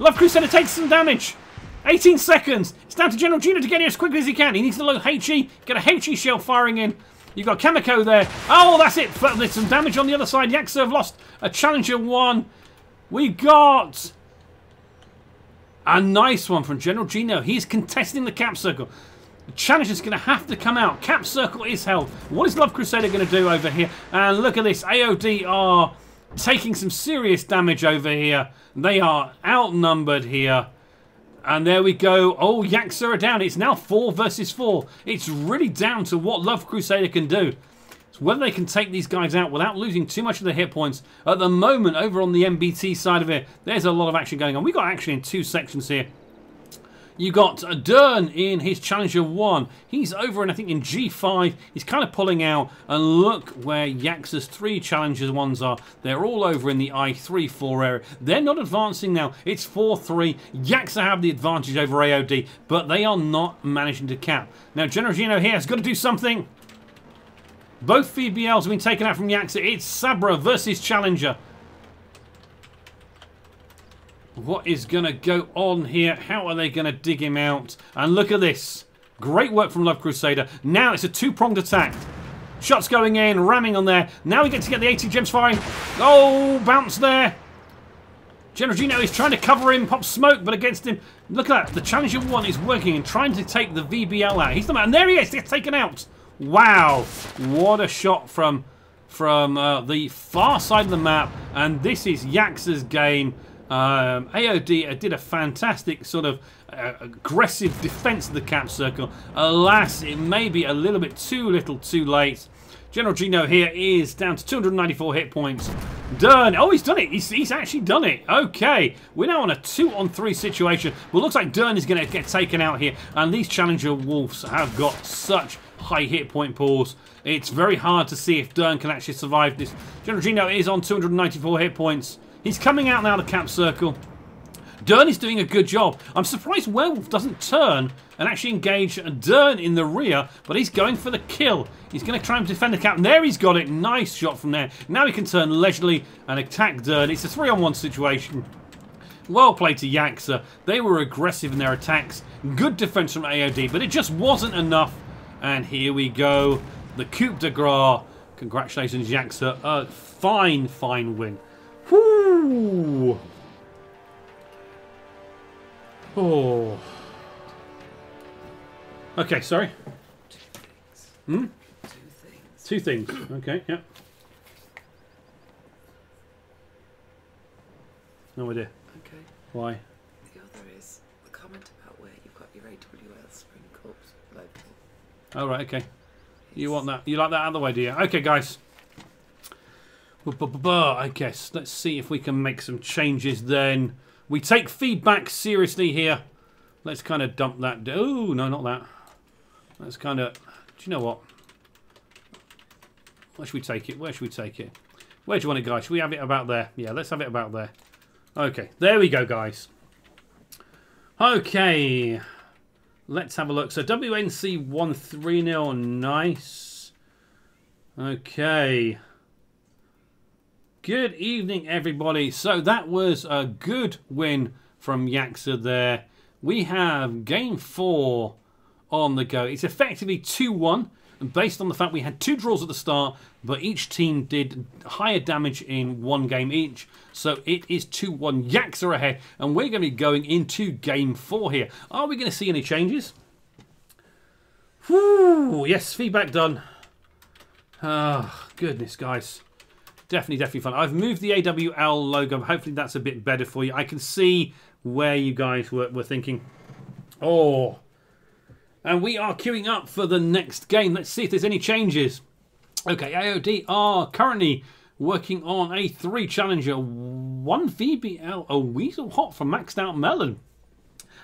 Love Crusader takes some damage. 18 seconds. It's down to General Gino to get here as quickly as he can. He needs to load HE. Get a HE shell firing in. You've got Kamiko there. Oh, that's it. There's some damage on the other side. YAQZA have lost a Challenger 1. We got a nice one from General Gino. He's contesting the cap circle. The Challenger's going to have to come out. Cap circle is held. What is Love Crusader going to do over here? And look at this. AOD are taking some serious damage over here. They are outnumbered here. And there we go. Oh, YAQZA are down. It's now 4 versus 4. It's really down to what Love Crusader can do. It's whether they can take these guys out without losing too much of their hit points. At the moment, over on the MBT side of it, there's a lot of action going on. We've got action in 2 sections here. You got Dern in his Challenger 1. He's over, and I think in G5. He's kind of pulling out. And look where YAQZA's 3 Challenger 1s are. They're all over in the I3-4 area. They're not advancing now. It's 4-3. YAQZA have the advantage over AOD, but they are not managing to cap. Now, General Gino here has got to do something. Both VBLs have been taken out from YAQZA. It's Sabra versus Challenger. What is going to go on here? How are they going to dig him out? And look at this. Great work from Love Crusader. Now it's a 2-pronged attack. Shots going in, ramming on there. Now we get to get the 80 gems firing. Oh, bounce there. General Gino is trying to cover him, pop smoke, but against him. Look at that. The Challenger 1 is working and trying to take the VBL out. He's the man. And there he is. He gets taken out. Wow. What a shot from the far side of the map. And this is YAQZA's game. AOD did a fantastic sort of aggressive defense of the cap circle. Alas, it may be a little bit too little too late. General Gino here is down to 294 hit points. Dern. Oh, he's done it. He's actually done it. Okay. We're now on a 2-on-3 situation. Well, looks like Dern is going to get taken out here. And these Challenger Wolves have got such high hit point pools. It's very hard to see if Dern can actually survive this. General Gino is on 294 hit points. He's coming out now of the cap circle. Dern is doing a good job. I'm surprised Werewolf doesn't turn and actually engage Dern in the rear, but he's going for the kill. He's going to try and defend the cap, and there he's got it. Nice shot from there. Now he can turn leisurely and attack Dern. It's a 3-on-1 situation. Well played to YAQZA. They were aggressive in their attacks. Good defense from AOD, but it just wasn't enough. And here we go. The coup de grace. Congratulations, YAQZA. A fine, fine win. Whoo! Oh. Okay, sorry. Hmm? Two things. Okay, yeah. No idea. Okay. Why? The other is the comment about where you've got your AWL Spring Cups logo. Oh, right, okay. You want that? You like that other way, do you? Okay, guys. I guess. Let's see if we can make some changes then. We take feedback seriously here. Let's kind of dump that. Oh, no, not that. Let's kind of... Do you know what? Where should we take it? Where should we take it? Where do you want it, guys? Should we have it about there? Yeah, let's have it about there. Okay, there we go, guys. Okay. Let's have a look. So WNC won 3-0. Nice. Okay. Good evening, everybody. So that was a good win from YAQZA there. We have game 4 on the go. It's effectively 2-1, and based on the fact we had 2 draws at the start, but each team did higher damage in 1 game each. So it is 2-1. YAQZA ahead, and we're going to be going into game 4 here. Are we going to see any changes? Whew, yes, feedback done. Oh, goodness, guys. Definitely fun. I've moved the AWL logo. Hopefully that's a bit better for you. I can see where you guys were thinking. Oh. And we are queuing up for the next game. Let's see if there's any changes. Okay, AOD are currently working on a 3 Challenger, 1 VBL, a Weasel Hot from Maxed Out Melon,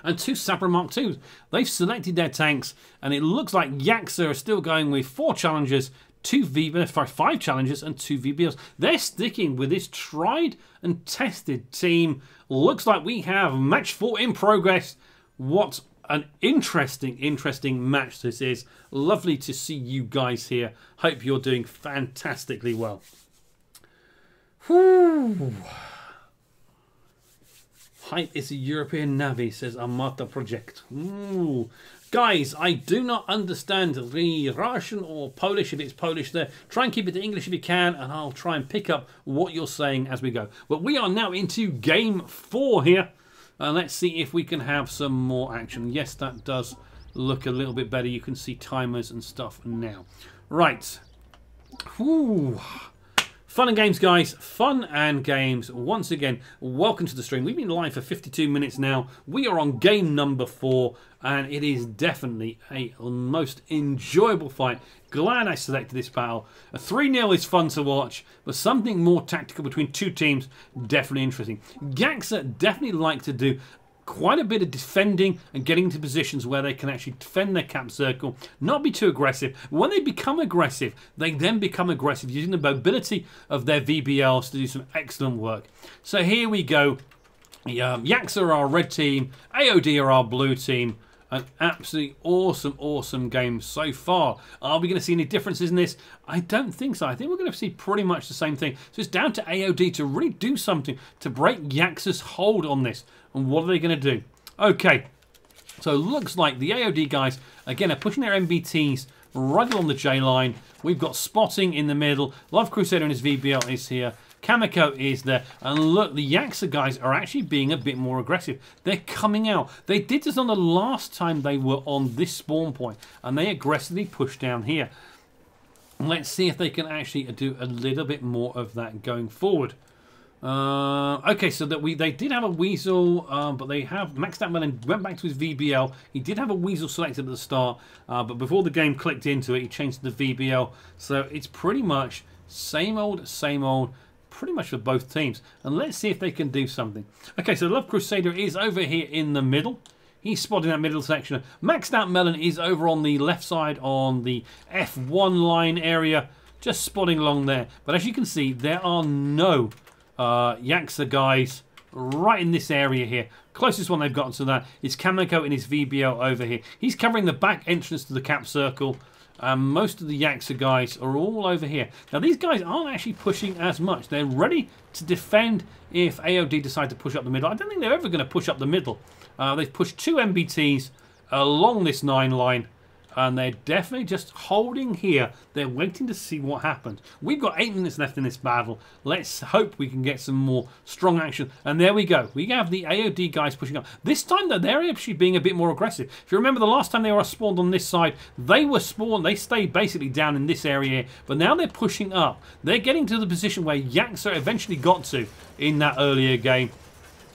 and 2 Sabra Mark IIs. They've selected their tanks, and it looks like YAQZA are still going with 4 Challengers, 2 VBLs, 5 Challengers, and 2 VBLs. They're sticking with this tried and tested team. Looks like we have match 4 in progress. What an interesting match this is. Lovely to see you guys here. Hope you're doing fantastically well. Whew. Hype is a European Navy, says Armata Project. Ooh. Guys, I do not understand the Russian or Polish if it's Polish there. Try and keep it to English if you can, and I'll try and pick up what you're saying as we go. But we are now into game 4 here. Let's see if we can have some more action. Yes, that does look a little bit better. You can see timers and stuff now. Right. Whew. Fun and games, guys. Fun and games. Once again, welcome to the stream. We've been live for 52 minutes now. We are on game number 4, and it is definitely a most enjoyable fight. Glad I selected this battle. A 3-0 is fun to watch, but something more tactical between 2 teams, definitely interesting. YAQZA definitely like to do quite a bit of defending and getting into positions where they can actually defend their cap circle, not be too aggressive. When they become aggressive, they then become aggressive using the mobility of their VBLs to do some excellent work. So here we go. YAQZA are our red team, AOD are our blue team. An absolutely awesome game so far. Are we going to see any differences in this? I don't think so. I think we're going to see pretty much the same thing. So it's down to AOD to really do something to break YAQZA's hold on this. And what are they going to do? Okay, so it looks like the AOD guys, again, are pushing their MBTs right along the J line. We've got Spotting in the middle. Love Crusader and his VBL is here. Kamiko is there. And look, the YAQZA guys are actually being a bit more aggressive. They're coming out. They did this on the last time they were on this spawn point. And they aggressively pushed down here. Let's see if they can actually do a little bit more of that going forward. Okay, so that they did have a Weasel, but they have maxed out Melon, went back to his VBL. He did have a Weasel selected at the start, but before the game clicked into it, he changed to the VBL. So it's pretty much same old, pretty much for both teams. And let's see if they can do something. Okay, so Love Crusader is over here in the middle. He's spotting that middle section. Maxed Out Melon is over on the left side on the F1 line area, just spotting along there. But as you can see, there are no YAQZA guys right in this area here. Closest one they've gotten to that is Kamiko in his VBL over here. He's covering the back entrance to the cap circle. Most of the YAQZA guys are all over here. Now, these guys aren't actually pushing as much. They're ready to defend if AOD decide to push up the middle. I don't think they're ever going to push up the middle. They've pushed 2 MBTs along this 9 line, and they're definitely just holding here. They're waiting to see what happens. We've got 8 minutes left in this battle. Let's hope we can get some more strong action. And there we go. We have the AOD guys pushing up. This time, though, they're actually being a bit more aggressive. If you remember the last time they were spawned on this side, they were spawned, they stayed basically down in this area. But now they're pushing up. They're getting to the position where YAQZA eventually got to in that earlier game.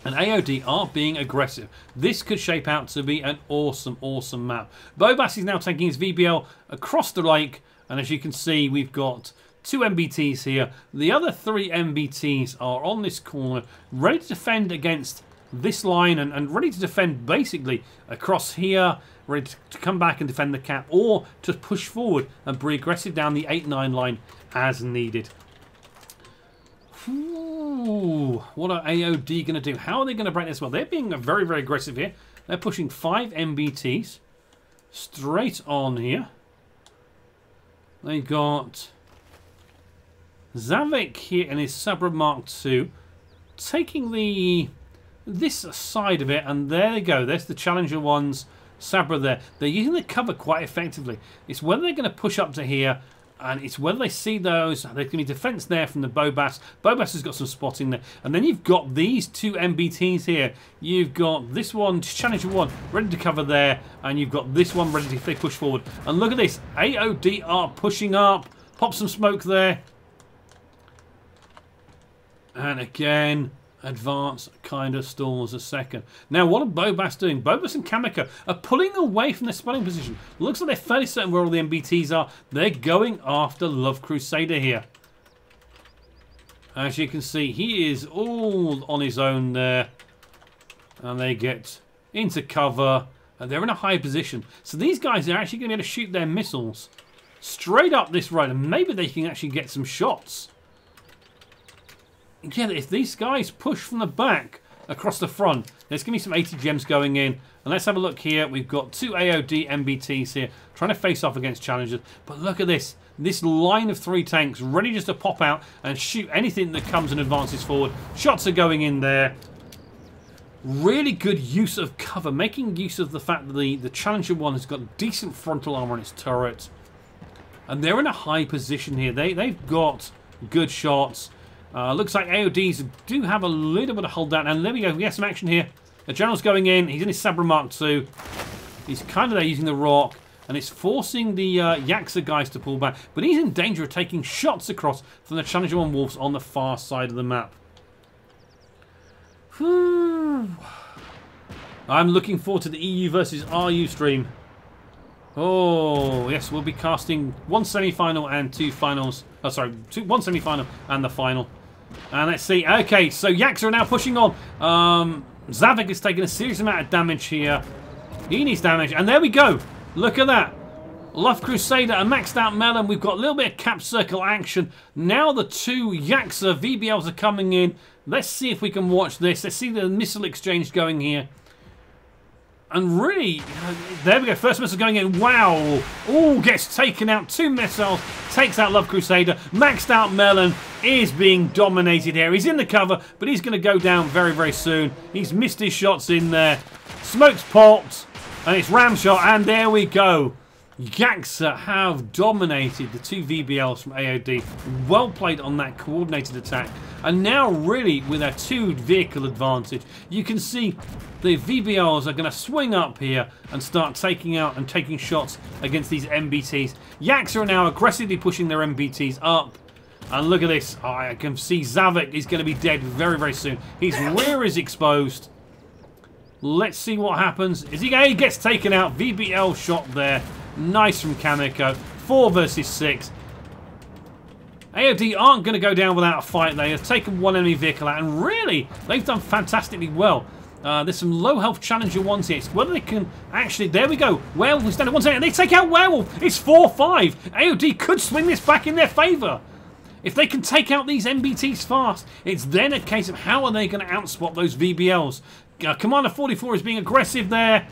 And AOD are being aggressive. This could shape out to be an awesome, awesome map. Bobas is now taking his VBL across the lake. And as you can see, we've got 2 MBTs here. The other 3 MBTs are on this corner, ready to defend against this line and ready to defend basically across here, ready to come back and defend the cap, or to push forward and be aggressive down the 8-9 line as needed. Ooh, what are AOD going to do? How are they going to break this? Well, they're being very, very aggressive here. They're pushing 5 MBTs straight on here. They got Zavik here in his Sabra Mark II, taking this side of it, and there they go. There's the Challenger ones, Sabra there. They're using the cover quite effectively. It's whether they're going to push up to here, and it's whether they see those. There can be defense there from the Bobas. Bobas has got some spotting there. And then you've got these 2 MBTs here. You've got this one, Challenger 1, ready to cover there. And you've got this one ready to push forward. And look at this. AOD are pushing up. Pop some smoke there. And again, Advance kind of stalls a second. Now, what are Bobas doing? Bobas and Kamiko are pulling away from their spawning position. Looks like they're fairly certain where all the MBTs are. They're going after Love Crusader here. As you can see, he is all on his own there. And they get into cover. And they're in a high position. So these guys are actually going to be able to shoot their missiles straight up this road. And maybe they can actually get some shots. Yeah, if these guys push from the back across the front, there's going to be some 80 gems going in. And let's have a look here. We've got 2 AOD MBTs here trying to face off against challengers. But look at this. This line of 3 tanks ready just to pop out and shoot anything that comes and advances forward. Shots are going in there. Really good use of cover. Making use of the fact that the Challenger 1 has got decent frontal armor on its turret. And they're in a high position here. They've got good shots. Looks like AODs do have a little bit of hold down. And there we go. We have some action here. The general's going in. He's in his Sabra Mark II. He's kind of there using the rock. And it's forcing the YAQZA guys to pull back. But he's in danger of taking shots across from the Challenger 1 Wolves on the far side of the map. Whew. I'm looking forward to the EU versus RU stream. Oh, yes. We'll be casting 1 semi-final and 2 finals. Oh, sorry. 1 semi-final and the final. And let's see. Okay, so YAQZA are now pushing on. Zavik is taking a serious amount of damage here. He needs damage. And there we go. Look at that. Love Crusader and Maxed Out Melon. We've got a little bit of cap circle action. Now the 2 YAQZA VBLs are coming in. Let's see if we can watch this. Let's see the missile exchange going here. And really, there we go. First missile going in. Wow. Oh, gets taken out. 2 missiles. Takes out Love Crusader. Maxed Out Melon is being dominated here. He's in the cover, but he's going to go down very, very soon. He's missed his shots in there. Smoke's popped. And it's ram shot. And there we go. YAQZA have dominated the 2 VBLs from AOD. Well played on that coordinated attack. And now really with a 2 vehicle advantage, you can see the VBLs are going to swing up here and start taking out and taking shots against these MBTs. YAQZA are now aggressively pushing their MBTs up. And look at this. Oh, I can see Zavik is going to be dead very, very soon. His rear is exposed. Let's see what happens. He gets taken out. VBL shot there. Nice from Kamiko. 4 versus 6. AOD aren't going to go down without a fight. They have taken one enemy vehicle out, and really, they've done fantastically well. There's some low health Challenger ones here. It's whether they can actually... There we go. Werewolf is down at 1 second. They take out Werewolf. It's 4-5. AOD could swing this back in their favour. If they can take out these MBTs fast, it's then a case of how are they going to outspot those VBLs. Commander 44 is being aggressive there.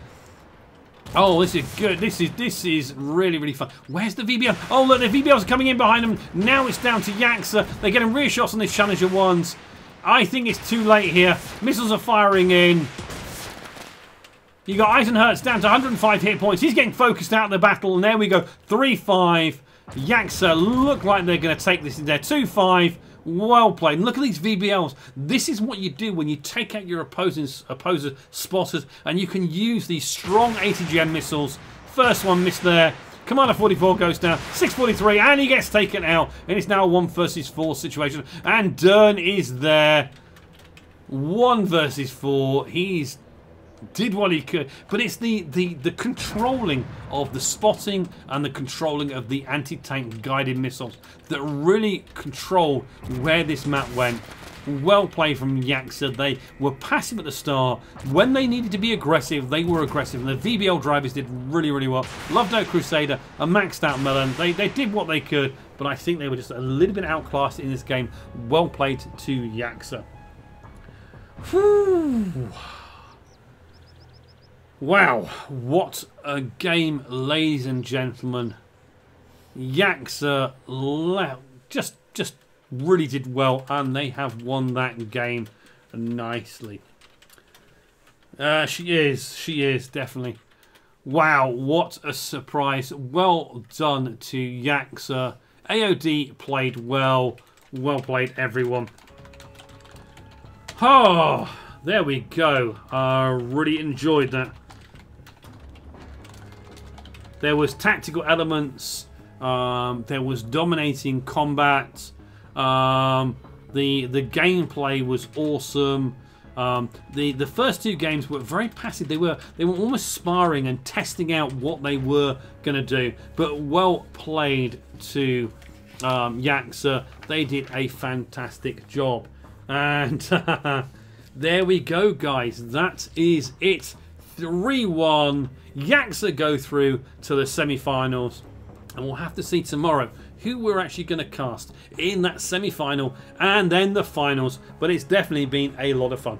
Oh, this is good. This is really, really fun. Where's the VBL? Oh, look, the VBLs are coming in behind them. Now it's down to YAQZA. They're getting rear shots on these Challenger ones. I think it's too late here. Missiles are firing in. You got Eisenherz down to 105 hit points. He's getting focused out of the battle. And there we go. 3-5. YAQZA look like they're going to take this in there. 2-5. Well played. Look at these VBLs. This is what you do when you take out your opposers spotters, and you can use these strong ATGM missiles. First one missed there. Commander 44 goes down. 643, and he gets taken out. And it's now a 1 versus 4 situation. And Dern is there. 1 versus 4. He's did what he could, but it's the controlling of the spotting and the controlling of the anti-tank guided missiles that really control where this map went. Well played from YAQZA. They were passive at the start. When they needed to be aggressive, they were aggressive, and the VBL drivers did really, really well. Love Note Crusader, a maxed out Melon. They did what they could, but I think they were just a little bit outclassed in this game. Well played to YAQZA. Whew. Wow, what a game, ladies and gentlemen. YAQZA just really did well, and they have won that game nicely. She is, definitely. Wow, what a surprise. Well done to YAQZA. AOD played well. Well played, everyone. Oh, there we go. I really enjoyed that. There was tactical elements. There was dominating combat. The gameplay was awesome. The first 2 games were very passive. They were almost sparring and testing out what they were going to do. But well played to YAQZA. They did a fantastic job. And there we go, guys. That is it. 3-1. YAQZA go through to the semi-finals, and we'll have to see tomorrow who we're actually going to cast in that semi-final and then the finals, but it's definitely been a lot of fun.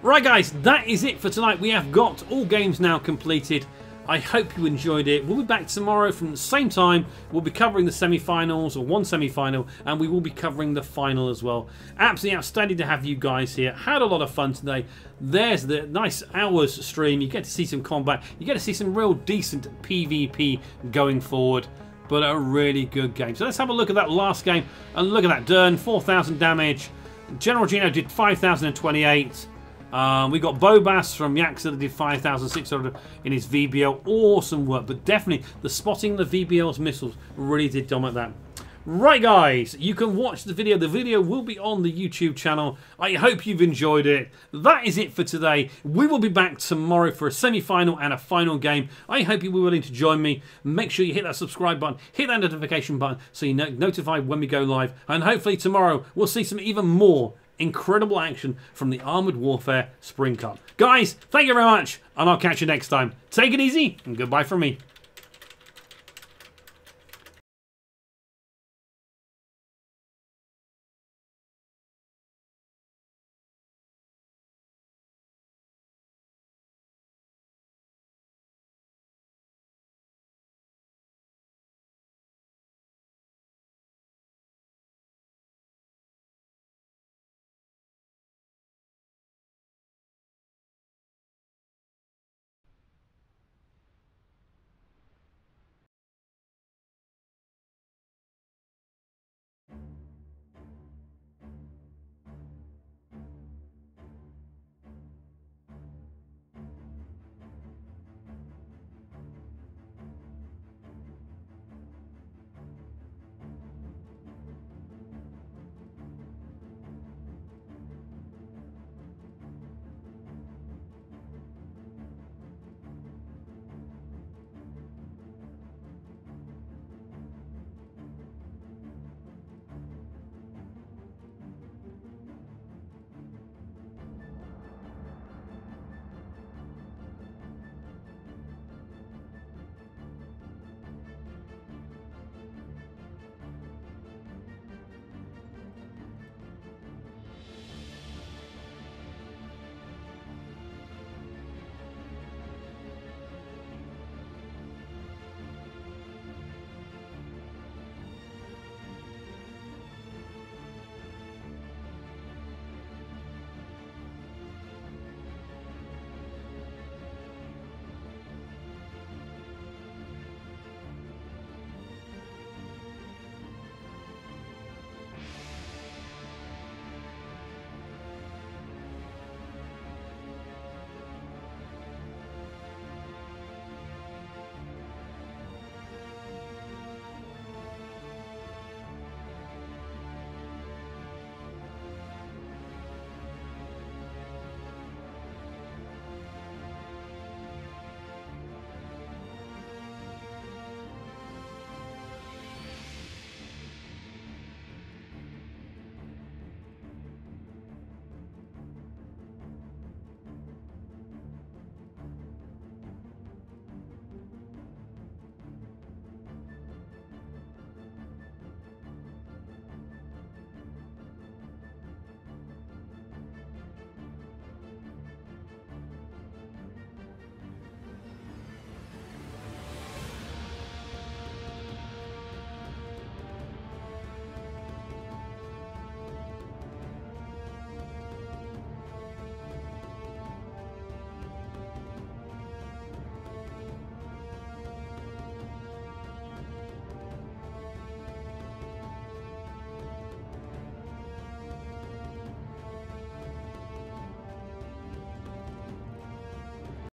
Right, guys, that is it for tonight. We have got all games now completed. I hope you enjoyed it. We'll be back tomorrow from the same time. We'll be covering the semi-finals, or 1 semi-final, and we will be covering the final as well. Absolutely outstanding to have you guys here. Had a lot of fun today. There's the nice hours stream. You get to see some combat. You get to see some real decent PvP going forward. But a really good game. So let's have a look at that last game. And look at that. Dern, 4,000 damage. General Gino did 5,028. We got Bobas from YAQZA that did 5,600 in his VBL. Awesome work, but definitely the spotting the VBL's missiles really did dominate that. Right, guys, you can watch the video. The video will be on the YouTube channel. I hope you've enjoyed it. That is it for today. We will be back tomorrow for a semi-final and a final game. I hope you'll be willing to join me. Make sure you hit that subscribe button, hit that notification button so you're notified when we go live. And hopefully tomorrow we'll see some even more incredible action from the Armoured Warfare Spring Cup. Guys, thank you very much, and I'll catch you next time. Take it easy, and goodbye from me.